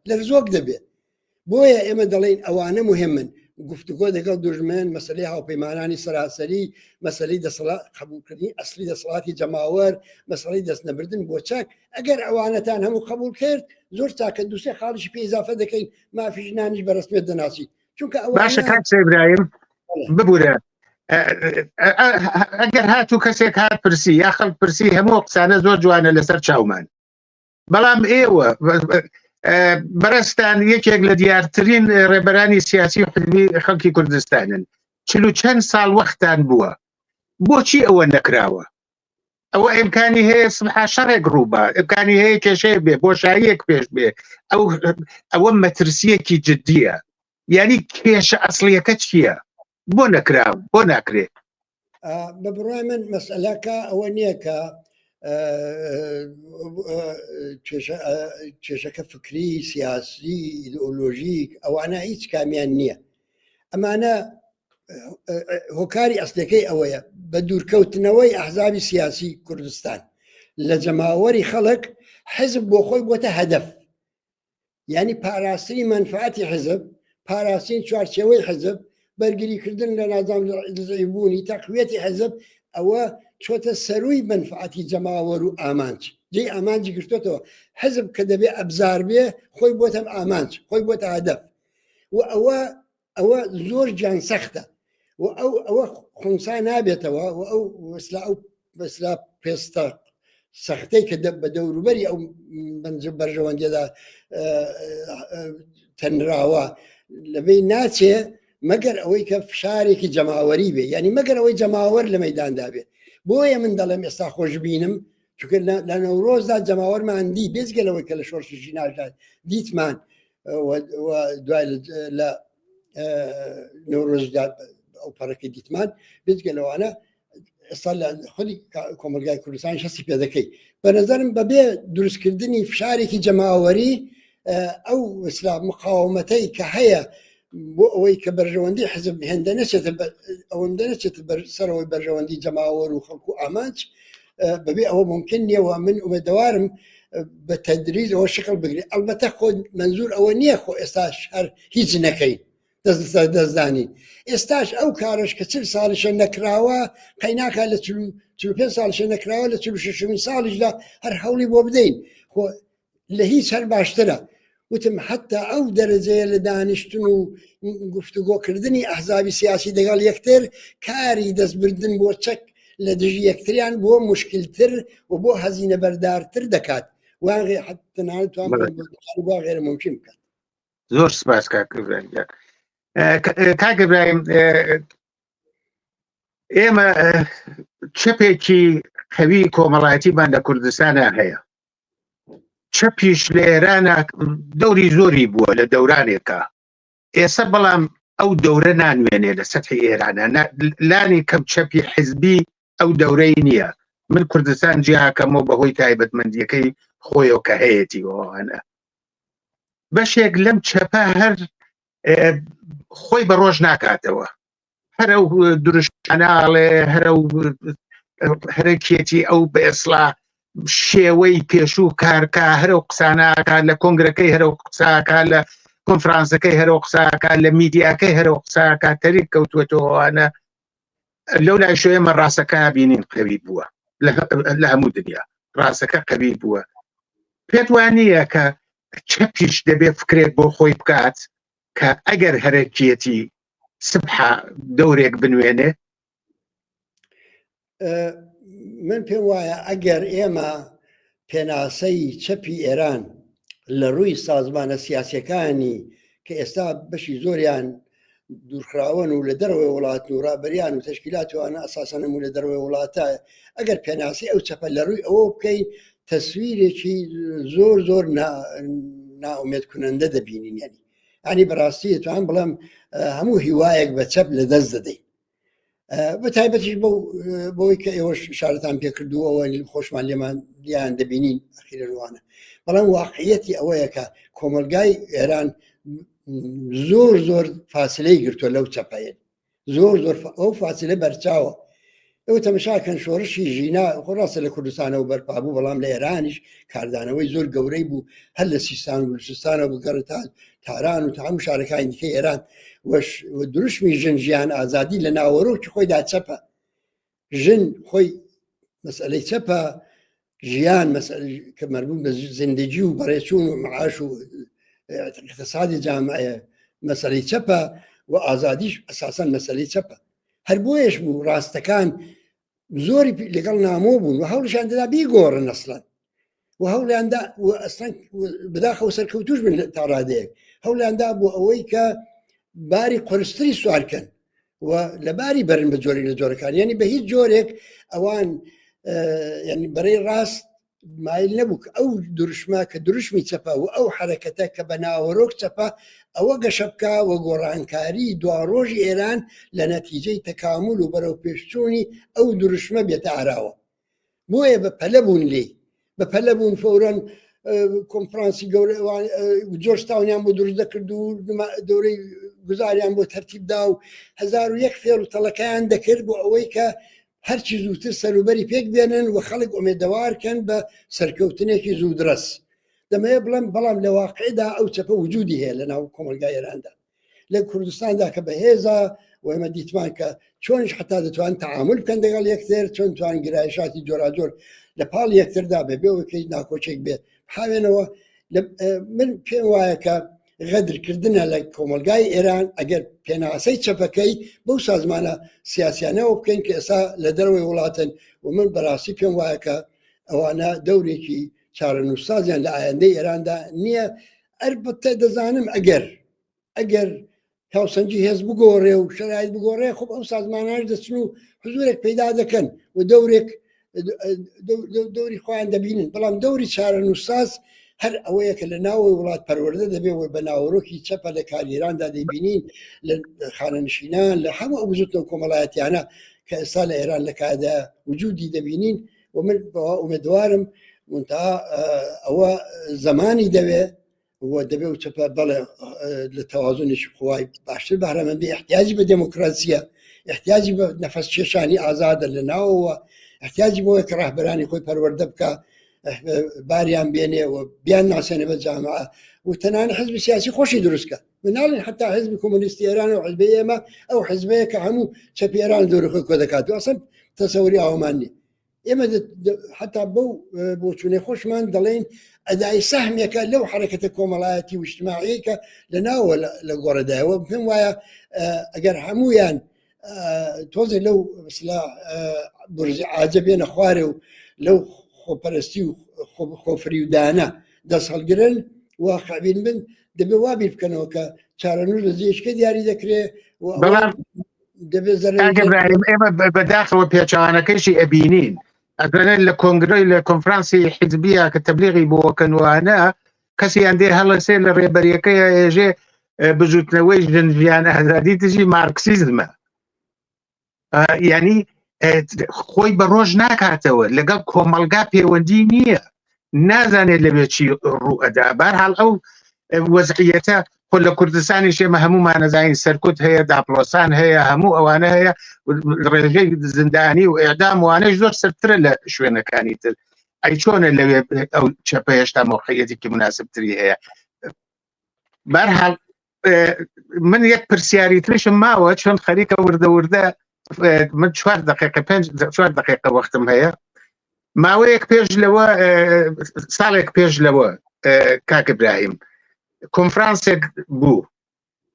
لەرزۆک دەبێت بۆیە ئێمە دەڵێن ئەوانە مهمن گفتوگۆ لەگەڵ دوژمن مەسەلەی هاوپەیمانانی سەراسەری مەسەلەی قبولکردنی ئەسلی دەسەڵاتی جەماوەر مەسەلەی دەستنەبردن بۆ چەک ئەگەر ئەوانەتان هەموو قبول کرد زۆر تاکە دووسێ خاڵیشی پێ ئیزافە دەکەین مافی ژنانیش بەڕسمیت دەناسی چونکە باشە کاک ئیبراهیم ببوورە ئەگەر هاتوو کەسێک هات پرسی یا خەڵک پرسی هەموو قسانە زۆر جوانە لەسەر چاومان بەڵام ئێوە بەڕێستان یەکێک لە دیارترین ڕێبەرانی سیاسی حزبی خەڵکی کوردستانن چەند ساڵ وەختان بووە بۆچی ئەوە نەکراوە ئەوە ئیمکانی هەیە سبحا شەڕێک ڕووبە ئیمکانی هەیە کێشەیە بێ بۆشاییەک پێش بێ ئەوە مەترسیەکی جددیە یعنی کێشە ئەسڵیەکە چییە بۆ نەکراو بۆ ناکرێت بە بڕای من مەسئلەکە ئەوە نییە کە کێشەکە فکری سیاسی ئیدئۆلۆژیک ئەوانە هیچ کامیان نییە ئەمانە هۆکاری ئەسلەکەی ئەوەیە بە دوورکەوتنەوەی ئەحزابی سیاسی کوردستان لە جەماوەری خەڵک حزب بۆ خۆی بۆتە هەدەف یعنی پاراستنی منفعەتی حزب پاراستنی چوارچێوەی حزب بەرگریکردن لە نازانبوونی تەقویەتی حزب ئەوە چۆتە سەرووی منفعەتی جەماوەر و ئامانج جێ ئامانجی گرتوێتەوە حزب کە دەبێ ئەبزار بێ خۆی بۆتە ئامانج خۆی بۆتە هەدەف و ئەوە زۆر گیان سەختە و ئەوە خونسا نابێتەوە و ئەو وەسلا پێستە سەختەی کە بە دەوروبەری ئەو بەرژەوەندیەدا تەنراوە لەبەی ناچێ مەگەر ئەوەی کە فشارێکی جەماوەری بێ ینی مەگەر ئەوەی جەماوەر لە مەیداندا بێ بۆیە من دەڵێم ئێستا خۆش بینم چونکە لە نەورۆزدا جەماوەرمان دی بێزگەلەوەی کە لە شۆرشی ژیناشدا دیتمان دوای لە نەورۆزدا ئەو پەڕەکەی دیتمان بێزگەلەوانە ئێستا لە خۆی کۆمەلگای کوردستان شەسی پێ دەکەی بە نەزەرم بەبێ دروستکردنی فشارێکی جەماوەری ئەو مقاومەتەی کە هەیە بۆ ئەوەی کە بەرژەوەندی حزب هێندە ئەوەندە نەچێتە سەرەوەی بەرژەوەندی جەماوەر و خەڵکو و ئامانج بەبێ ئەوە ممکن نییەوە من ئومێدەوارم بە تەدریج ئەوە شکل بگری ئەلبەتە خۆ منزور ئەوە نییە خۆ ئێستاش هەر هیچ نەکەین دەستدانین ئێستاش ئەو کارش کە 40 ساڵیشە نەکراوە قەیناکە لە 45 ساڵیشە نەکراوە لە 46 ساڵیشدا هەر هەوڵی بۆ بدەین خۆ لە هیچ هەر باشترە وتم حتا ئەو دەرەجەیە لە دانیشتن و گفتوگۆکردنی ئەحزابی سیاسی دەگەڵ یەکتر کاری دەستبردن بۆ چەک لە دژی یەکتریان بۆ مشکلتر و بۆ هەزینە بەردارتر دەکات واغێ حتەنانتوان بۆ غێرە ممکن بکات زۆر سپاس کاک ئیبراهیم ئێمە چەپێکی قەوی کۆمەڵایەتیمان لە کوردستانە هەیە چەپیش لە ئێرانە دەوری زۆری بووە لە دەورانێکە ئێستا بەڵام ئەو دەورە نانوێنێ لە سەتحی ئێرانە لانی کەم چەپی حزبی ئەو دەورەی نییە. من کوردستان جیاکەمەوە بەهۆی تایبەتمەندیەکەی خۆیەوە کە هەیەی ئەوانە بەشێک لەم چەپە هەر خۆی بە ڕۆژ ناکاتەوە، هەرە و درشتاناڵێ هەرەکێتی ئەو بە ئێسلا شێوەی پێشوو کارکە هەرە قساناکە لە کۆنگرەکەی هەرە قساکە لە کۆنفرانسەکەی هەرە قساکە لە میدیاکەی هەرە قساکە تەریک کەوتوەتەوەوانە لەو لای شوێمە ڕاستەکە بینین قەوی بووە لە هەموو دنیا ڕاستەکە قەوی بووە. پێت وانییە کە چەپیش دەبێت فکرێک بۆ خۆی بکات کە ئەگەر هەرەکێتی سبحە دەورێک بنوێنێ. من پێم وایە ئەگەر ئێمە پێناسەی چەپی ئێران لە ڕووی سازمانە سیاسیەکانی کە ئێستا بەشی زۆریان دوورخراون و لە دەرەوەی وڵات و ڕابریان و تشکیلاتوانە ئەساسەن و لە دەرەوەی وڵاتە ئەگەر پێناسی ئەو چەپە لە ڕووی ئەوە بکەین تەسویرێکی زۆر زۆر ناومێت کننده دەبینین. ینی بەڕاستی توان بڵم هەموو هیوایەک بە چەپ لە دەست دەدەین بە تایبەتیش بۆی کە ئێوە شارەتان پێکردووەوە خۆشمان لێمان لیان دەبینین ئەخیرەوانە. بەڵام واقعیەتی ئەوەیە کە کۆمەلگای ئێران زۆر زۆر فاسلەی گرتووە لەو چەپەیە، زۆر زۆر ئەو فاسلە بەرچاوە. ئەوە تەمەشاکەن شۆڕشی ژینا خۆڕاستە لە کوردستانەوە بەرپابوو، بەڵام لە ئێرانیش کاردانەوەی زۆر گەورەی بوو هەر لە سیستان و بلوچستانە بگەڕێتان تاران و هەموو شارەکانی دیکەی ئێران دروشمی ژن ژیان ئازادی لە ناوەڕۆکی خۆیدا چەپە. ژن خۆی مەسئلەی چەپە، ژیان کە مەربوط بە زیندگی و بەڕێچوون و معاش و اقتصادی جامعە مەسئلەی چەپە و ئازادیش ئەساسەن مەسئلەی چەپە. هەر بۆیش بوو ڕاستەکان زۆری لەگەڵ نامۆ بوون و هەوڵشان دەدا بیگۆڕن ئەسڵەن و هەوڵیاندا ئەسڵەن بداخەوە سەرکەوتوش بن تا ڕادەیەک هەوڵیاندا بۆ ئەوەی کە باری قورستری سوارکەن و لە باری بەرن بە جۆری لە جۆرەکان. یعنی بە هیچ جۆرێک ئەوان ینی بەرەی ڕاست مایل نەبوو کە ئەو دروشمە کە دروشمی چەپە و ئەو حرەکەتە کە بە ناوەڕۆک چەپە ئەوە گەشەبکە و گۆڕانکاری دواڕۆژی ئێران لە نەتیجەی تەکامل و بەرەو پێشچوونی ئەو دروشمە بێتە ئاراوە. بۆیە بە پەلە بوون لێ بە پەلە بوون فەورەن کۆنفرانسی گەورە جۆرجتاونیان بۆ دروست دەکرد و دەورەی گوزاریان بۆ تەرتیبدا و 1001 فێر و تەڵەکەیان دەکرد بۆ ئەوەی کە هەرچی زووتر سەروبەری پێک بێنن و خەڵک ئومێدەوارکەن بە سەرکەوتنێکی زوو درەس. دەمەیە بڵم بەڵام لە واقعدا ئەو چەپە وجودی هەیە لە ناو کۆمەلگای ئێراندا لە کوردستاندا کە بەهێزە و ئێمە دیتمان کە چۆنش حتا دەتوان تەعامل بکەن لەگەڵ یەکتر، چۆن توان گرایشاتی جۆراجۆر لە پاڵ یەکتردا بەبێەوەکەی ناکۆچێک بێت بحاوێنەوە. من پێم وایە کە غەدرکردنە لە کۆمەلگای ئێران ئەگەر پێناسەی چەپەکەی بەو سازمانە سیاسیانەوە بکەین کە ئێستا لە دەروەوەی وڵاتن و من بەڕاستی پێم وایە کە ئەوانە دەورێکی چارەنووسازیان لە ئایندەی ئێراندا نییە. ئەلبەتە دەزانم ئەگەر هاوسەنجی هێز بگۆڕێ و شەرایط بگۆڕێ خۆ ئەو سازمانانش دەچن و حزورێک پەیدا دەکەن و دەوری خۆیان دەبینن. بەڵام دەوری چارەنووساز هەر ئەوەیە کە لە ناوەی وڵات پەروەردە دەبێ و بە ناوەڕۆکی چەپە لە کاریراندا دەیبینین لە خانەنشینان لە هەموو ئەو بزوتنەوە کۆمەڵایەتیانە کە ئێستا لە ئێران لە کادا وجودی دەبینین و من ئومێدوارم منتها ئەوە زمانی دەوێ و دەبێ و چەپە بەڵێ لە تەوازونێکی خوای باشتر بەهرەمەندی احتیاجی بە دموکراسیە، احتیاجی بە نەفەس کێشانی ئازادە لە ناوەوە، احتیاجی بۆیە کە ڕاهبەرانی خۆی پەروەردە بکە باریان بێنێ و بیان ناسێنێ بە جامعە و تەنانە حزبی سیاسی خۆشی دروستکە. مناڵین حتا حزبی کۆمۆنیستی ئێران و حزبی ئێمە ئەو حزبەیە کە هەموو چەپی ئێران دەورەخۆی کۆ دەکات و ئەسڵ تەسەوری ئەومان نیە. ئێمە حتا بەو بۆچوونەی خۆشمان دەڵێن ئەدای سەهمێکە لەو حرەکەتە کۆمەڵایەتی و اجتماعی کە لە ناوە لە گۆڕەدایەوە. پێم وایە ئەگەر هەمویان تۆزێک لەو برزی عاجە بێنە خوارێ و لەو خۆپەرستی و خۆفریودانە دەست هەڵگرن واقعبین بن دەبێ وابیر بکەنەوە کە چارەنووس لە جێشکە دیاری دەکرێت و ئێمە بەداخەوە پێچوانەکەیشی ئەبینین ئەگەرن لە کۆنگرەی لە کۆنفرانسی حیزبیە کە تەبلیغی بۆکەنوانە کەسیان دێ هەڵەسێ لە ڕێبەریەکەی ئێژێ بزوتنەوەی ژنجیانە ئازادی تژی مارکسیزمە، یعنی خۆی بە ڕۆژ ناکاتەوە، لەگەڵ کۆمەلگا پەیوەندی نییە، نازانێت لەوێ چی ڕوو ئەدا. بەرحاڵ ئەو وەزعیەتە خۆ لە کوردستانی شێمە هەمومان نەزانین سەرکوت هەیە، داپلۆسان هەیە، هەموو ئەوانە هەیە، ڕێژەی زیندانی و ئێعدام وانەش زۆر سەرترە لە شوێنەکانی تر. ئەی چۆنە لەوێ ئەو چەپە هێشتا مۆقعیەتێکی مناسبتری هەیە؟ بەرحاڵ من یەک پرسیاری ترشم ماوە، چۆن خەریکە وردە وردە من 4 دقیقە وەختم هەیە. ماوەیەک پێش لەوە، ساڵێک پێش لەوە کاک ئیبراهیم کۆنفرانسێک بوو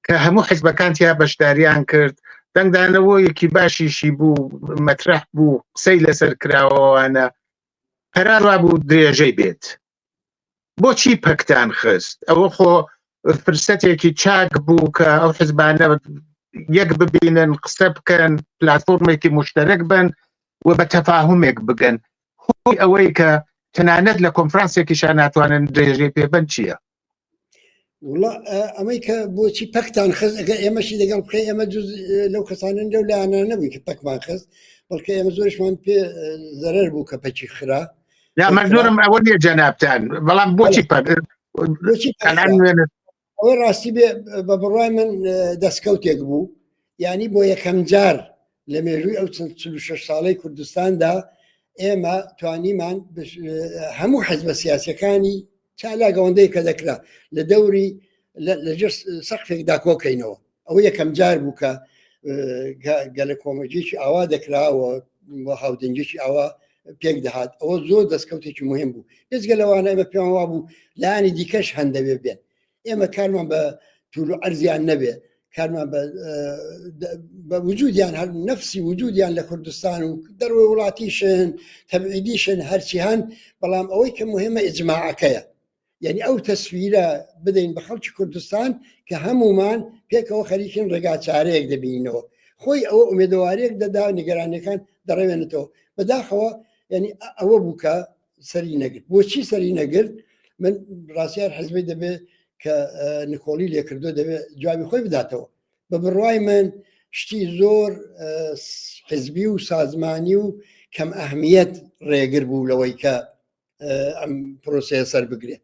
کە هەموو حیزبەکان تیا بەشداریان کرد، دەنگدانەوەیەکی باشیشی بوو، مەترەح بوو، قسەی لەسەر کراوەوانە، قەرار بوو درێژەی بێت. بۆچی پەکتان خست؟ ئەوە خۆ فرسەتێکی چاک بوو کە ئەو حیزبانە یەک ببینن، قسە بکەن، پلاتفۆرمێکی مشتەرەک بن و بە تەفاهومێک بگەن. خۆی ئەوەی کە تەنانەت لە کۆنفرانسێکیشان ناتوانن درێژەی پێبەن چییە؟ وڵا ئەمەی کە بۆچی پەکتان خست، ئەگە ئێمەشی لەگەڵ بکە ئێمە جز لەو کەسانن لەو لایەنە نەبووین کە پەکمان خست، بەڵکە ئێمە زۆرشمان پێ زەرەر بوو کە پەکی خرا. مەزۆرم ئەوە نیە جەنابتان، بەڵام بۆچی ئەوە ڕاستی بێ بە بڕای من دەستکەوتێک بوو، یعنی بۆ یەکەم جار لە مێژووی ئەو 46 ساڵەی کوردستاندا ئێمە توانیمان هەموو حیزبە سیاسیەکانی چالاک ئەوەندەی کە دەکرا لە دەوری لەجێ سەقفێکدا کۆکەینەوە. ئەوە یەکەم جار بوو کە گەلە کۆمەجیی ئاوا دەکراوە بۆ هاودنجێکی ئاوا پێک دەهات. ئەوە زۆر دەستکەوتێکی مهم بوو. هێزگە لەوانە ئێمە پێیان وا بوو لایانی دیکەش هەندەوێ بێن، ئێمە کارمان بە توول و ئەرزیان نەبێ، کارمان بە وجودیان هەر نەفسی وجودیان لە کوردستان و دەروی وڵاتیشن تەبعیدیشن هەرچی هەن، بەڵام ئەوەی کە مهمە ئیجماعەکەیە، یعنی ئەو تەسویرە بدەین بە خەڵکی کوردستان کە هەمومان پێکەوە خەریکین ڕێگا چارەیەک دەبینەوە. خۆی ئەوە ئومێدەواریەک دەدا نیگەرانەکان دەڕێوێنێتەوە. بەداخەوە یعنی ئەوە بوو کە سەری نەگرت. بۆچی سەری نەگرت؟ من ڕاستیار حەزبی دەبێت کە نکۆلی لێکردو دەبێت جوابی خۆی بداتەوە. بە بڕوای من شتی زۆر حزبی و سازمانی و کەم ئەهمیەت ڕێگر بوو لەوەی کە ئەم پرۆسەیە سەر بگرێت.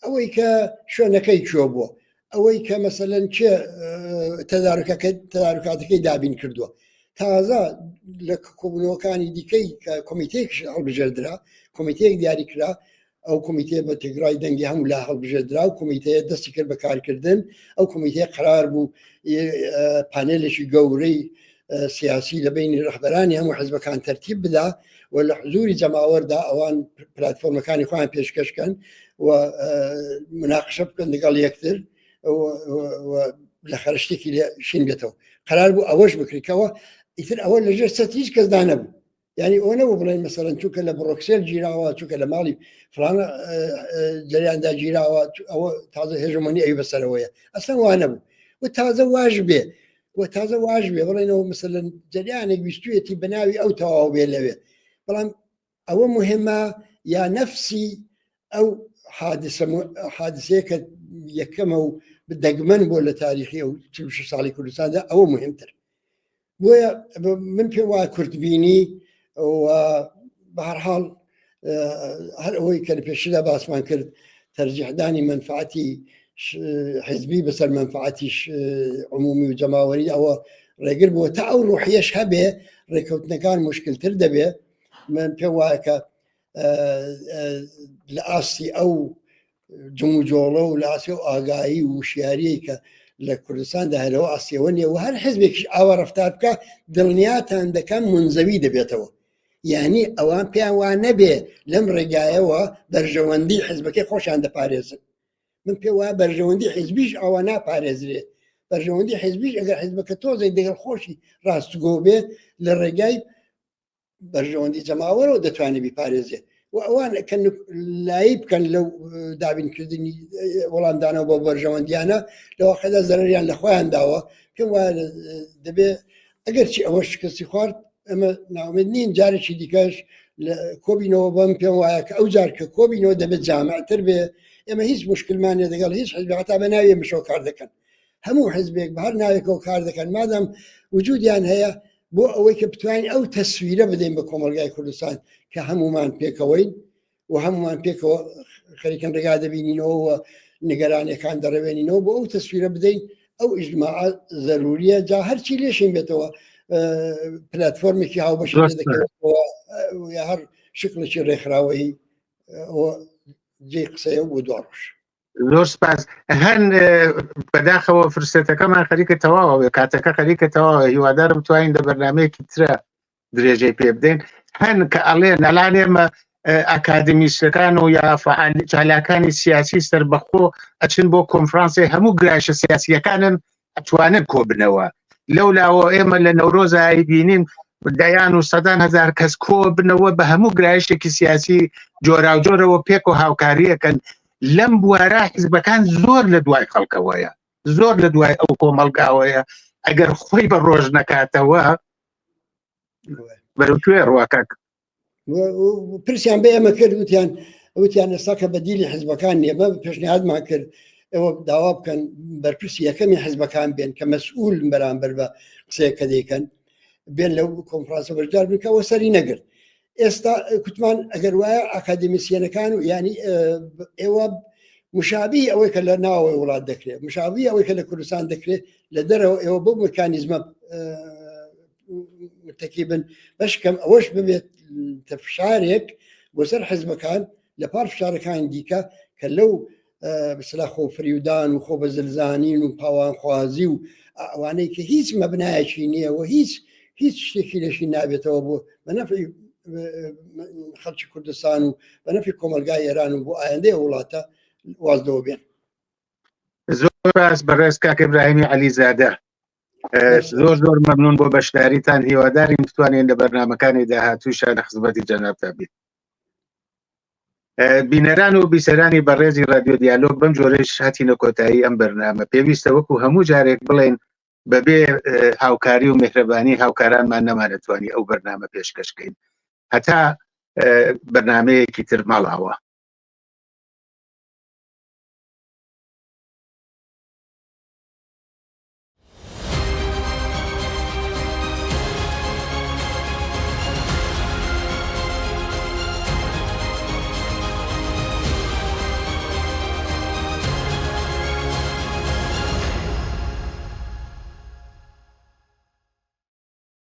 ئەوەی کە شوێنەکەی کوێ بووە، ئەوەی کە مەسەلەن چێ تەدارکاتەکەی دابین کردووە، تازە لە کۆبوونەوەکانی دیکەی کە کۆمیتەیەک هەڵبژێردرا، کۆمیتەیەک دیاری کرا، ئەو کۆمیتێ بە تێگرای دەنگی هەموو لا هەڵبژێردرا و کۆمیتەیە دەستی کرد بە کارکردن. ئەو کۆمیتەیە قرار بوو پانێلێکی گەورەی سیاسی لە بینی ڕەهبەرانی هەموو حیزبەکان تەرتیب بدا و لە حزوری جەماوەردا ئەوان پلاتفۆرمەکانی خۆیان پێشکەشکەن و مناقشە بکەن لەگەڵ یەکتر لە خەرشتێکی شین بێتەوە. قرار بوو ئەوەش بکریکەوە، ئیتر ئەوە لەژێر سەد هیچ کەس دانەبوو. یعنی ئەوە نەبوو بڵێن مەسەلەن چووکە لە بڕۆکسێل گیراوە، چووکە لە ماڵی فلانە جەریاندا گیراوە، ئەوە تازە هێژمەنی ئەوی بەسەرەوەیە. ئەسڵەن وا نەبوو و تازە واژ بێ بڵێنەوە مەسەلەن جەریانێک بیستویەتی بەناوی ئەو تەواو بێ لەوێ. بەڵام ئەوە مهمە یا نەفسی ئەو حادسەیە کە یەکەمە و دەگمەن بۆ لە تاریخی ئەو 46 ساڵی کوردستاندا ئەوە مهمتر. بۆیە من پێم وایە کورتبینی و بە هەر حاڵ هەر ئەوەی کە لە پێشدا باسمان کرد تەرجیحدانی منفعەتی حزبی بەسەر منفعەتیش عمومی و جەماوەری ئەوە ڕێگر بووە تا ئەو ڕوحیەش هەبێ ڕێکەوتنەکان مشکلتر دەبێ. من پێم وایە کە لە ئاستی ئەو جموجۆڵە و لە ئاسی و ئاگایی و وشیاریی کە لە کوردستاندا هەرەوە ئاسیەوە نیە و هەر حزبێکیش ئاوا ڕەفتار بکە دڵنیاتان دەکەم منزەوی دەبێتەوە. یعنی ئەوان پێیان وان نەبێ لەم ڕێگایەوە بەرژەوەندی حزبەکەی خۆشیان دەپارێزن. من پێ وایە بەرژەوەندی حزبیش ئەوە ناپارێزرێت. بەرژەوەندی حزبیش ئەگەر حزبەکە تۆزەی دەگەڵ خۆشی ڕاستگۆ بێ لە ڕێگای بەرژەوەندی جەماوەرەوە دەتوانێت بیپارێزێت و ئەوان کە لایی بکەن لەو دابینکردنی وەڵامدانەوە بۆ بەرژەوەندیانە لەوەخەدا زەرەریان لە خۆیان داوە. پێم وایە دەبێت ئەگەرچی ئەوە شکستی خوارد ئەمە ناومێت نین جارێکی دیکەش لە کۆبینەوە بەم پێم وایە کە ئەو جار کە کۆبینەوە دەبێت جامعتر بێ. ئێمە هیچ مشکلمانێ دەگەڵ هیچ حزب هەتا بە ناوی مشۆ کار دەکەن، هەموو حزبێک بە هەر ناوێکەوە کار دەکەن مادام وجودیان هەیە بۆ ئەوەی کە بتوانین ئەو تەسویرە بدەین بە کۆمەلگای کوردستان کە هەمومان پێکەوەین و هەمومان پێکەوە خەریکەن ڕێگا دەبینینەوە و نیگەرانیەکان دەڕەوێنینەوە بۆ ئەو تەسویرە بدەین ئەو ئیژماع ضروریە جا هەرچی لێشین بێتەوە پلتفۆرمێکی هاوبەش دەکەوە یا هەر شکلێکی ڕێکخراوەی جێ قسەیە بۆ دو ڕۆژ. زۆر سپاس. هەن بەداخەوە فرسەتەکەمان خەریکە تەواوە کاتەکە خەریکە تەواوە هیوادارم توانین لە بەرنامەیەکی ترە درێژەی پێ بدەین هەن کە ئەڵێن ئەلان ئێمە ئاکادمیستەکان و یا چالاکانی سیاسی سەربەخۆ ئەچن بۆ کۆنفرانسی هەموو گرایشە سیاسیەکانن ئەتوانن کۆبنەوە لەولاوە ئێمە لە نەورۆزایی بینین دەیان و سەدان هەزار کەس کۆ بنەوە بە هەموو گرایشێکی سیاسی جۆرا و جۆرەوە پێک و هاوکاریەکەن لەم بوارە حیزبەکان زۆر لە دوای خەڵکەوەیە زۆر لە دوای ئەو کۆمەڵگاوەیە ئەگەر خۆی بە ڕۆژ نەکاتەوە بەروکوێ ڕواکەک پرسیان بە ئێمە کرد وتیان ئێستا کە بەدیلی حیزبەکان نیە پێشنیادمان کرد ئەوە داوا بکەن بەرپرسی یەکەمی حیزبەکان بێن کە مەسئول بەرامبەر بە قسەیەکە دەیکەن بێن لەو کۆنفرانسە بەشدار بکەوە سەری نەگرت. ئێستا کوتمان ئەگەر وایە ئاکادمیسیەنەکان و ینی ئێوە مشابی ئەوەی کە لە ناوەوەی وڵات دەکرێت مشابی ئەوەی کە لە کوردستان دەکرێت لە دەرەوە ئێوە بۆ مەکانیزمە متەکیبن بەشکەم ئەوەش ببێت تەفشارێک بۆ سەر حیزبەکان لە پار فشارەکان دیکە کە لەو بسلا خۆفریودان و خۆ بەزلزانین و پاوانخوازی و ئەوانەی کە هیچ مەبنایەکی نییە و هیچ شتێکی لەشی نابێتەوە بۆ بەنەفعی خەڵکی کوردستان و بەنەفعی کۆمەلگای ئێران و بۆ ئایندەی وڵاتە وازدەوە بێن. زۆر باس بەڕێز کاک ئیبراهیمی عەلیزادە زۆر زۆر مەمنون بۆ بەشداریتان هیوادارین بتوانین لە بەرنامەکانی داهاتووشان لە خزمەتی جەنابتان بین. بینەران و بیسەرانی بەڕێزی رادیۆ دیالۆگ بەم جۆرەش هاتینە کۆتایی ئەم بەرنامە پێویستە وەکو هەموو جارێک بڵێن بەبێ هاوکاری و میهرەبانی هاوکارانمان نەمانەتوانی ئەو بەرنامە پێشکەشکەین هەتا بەرنامەیەکی تر ماڵاوە.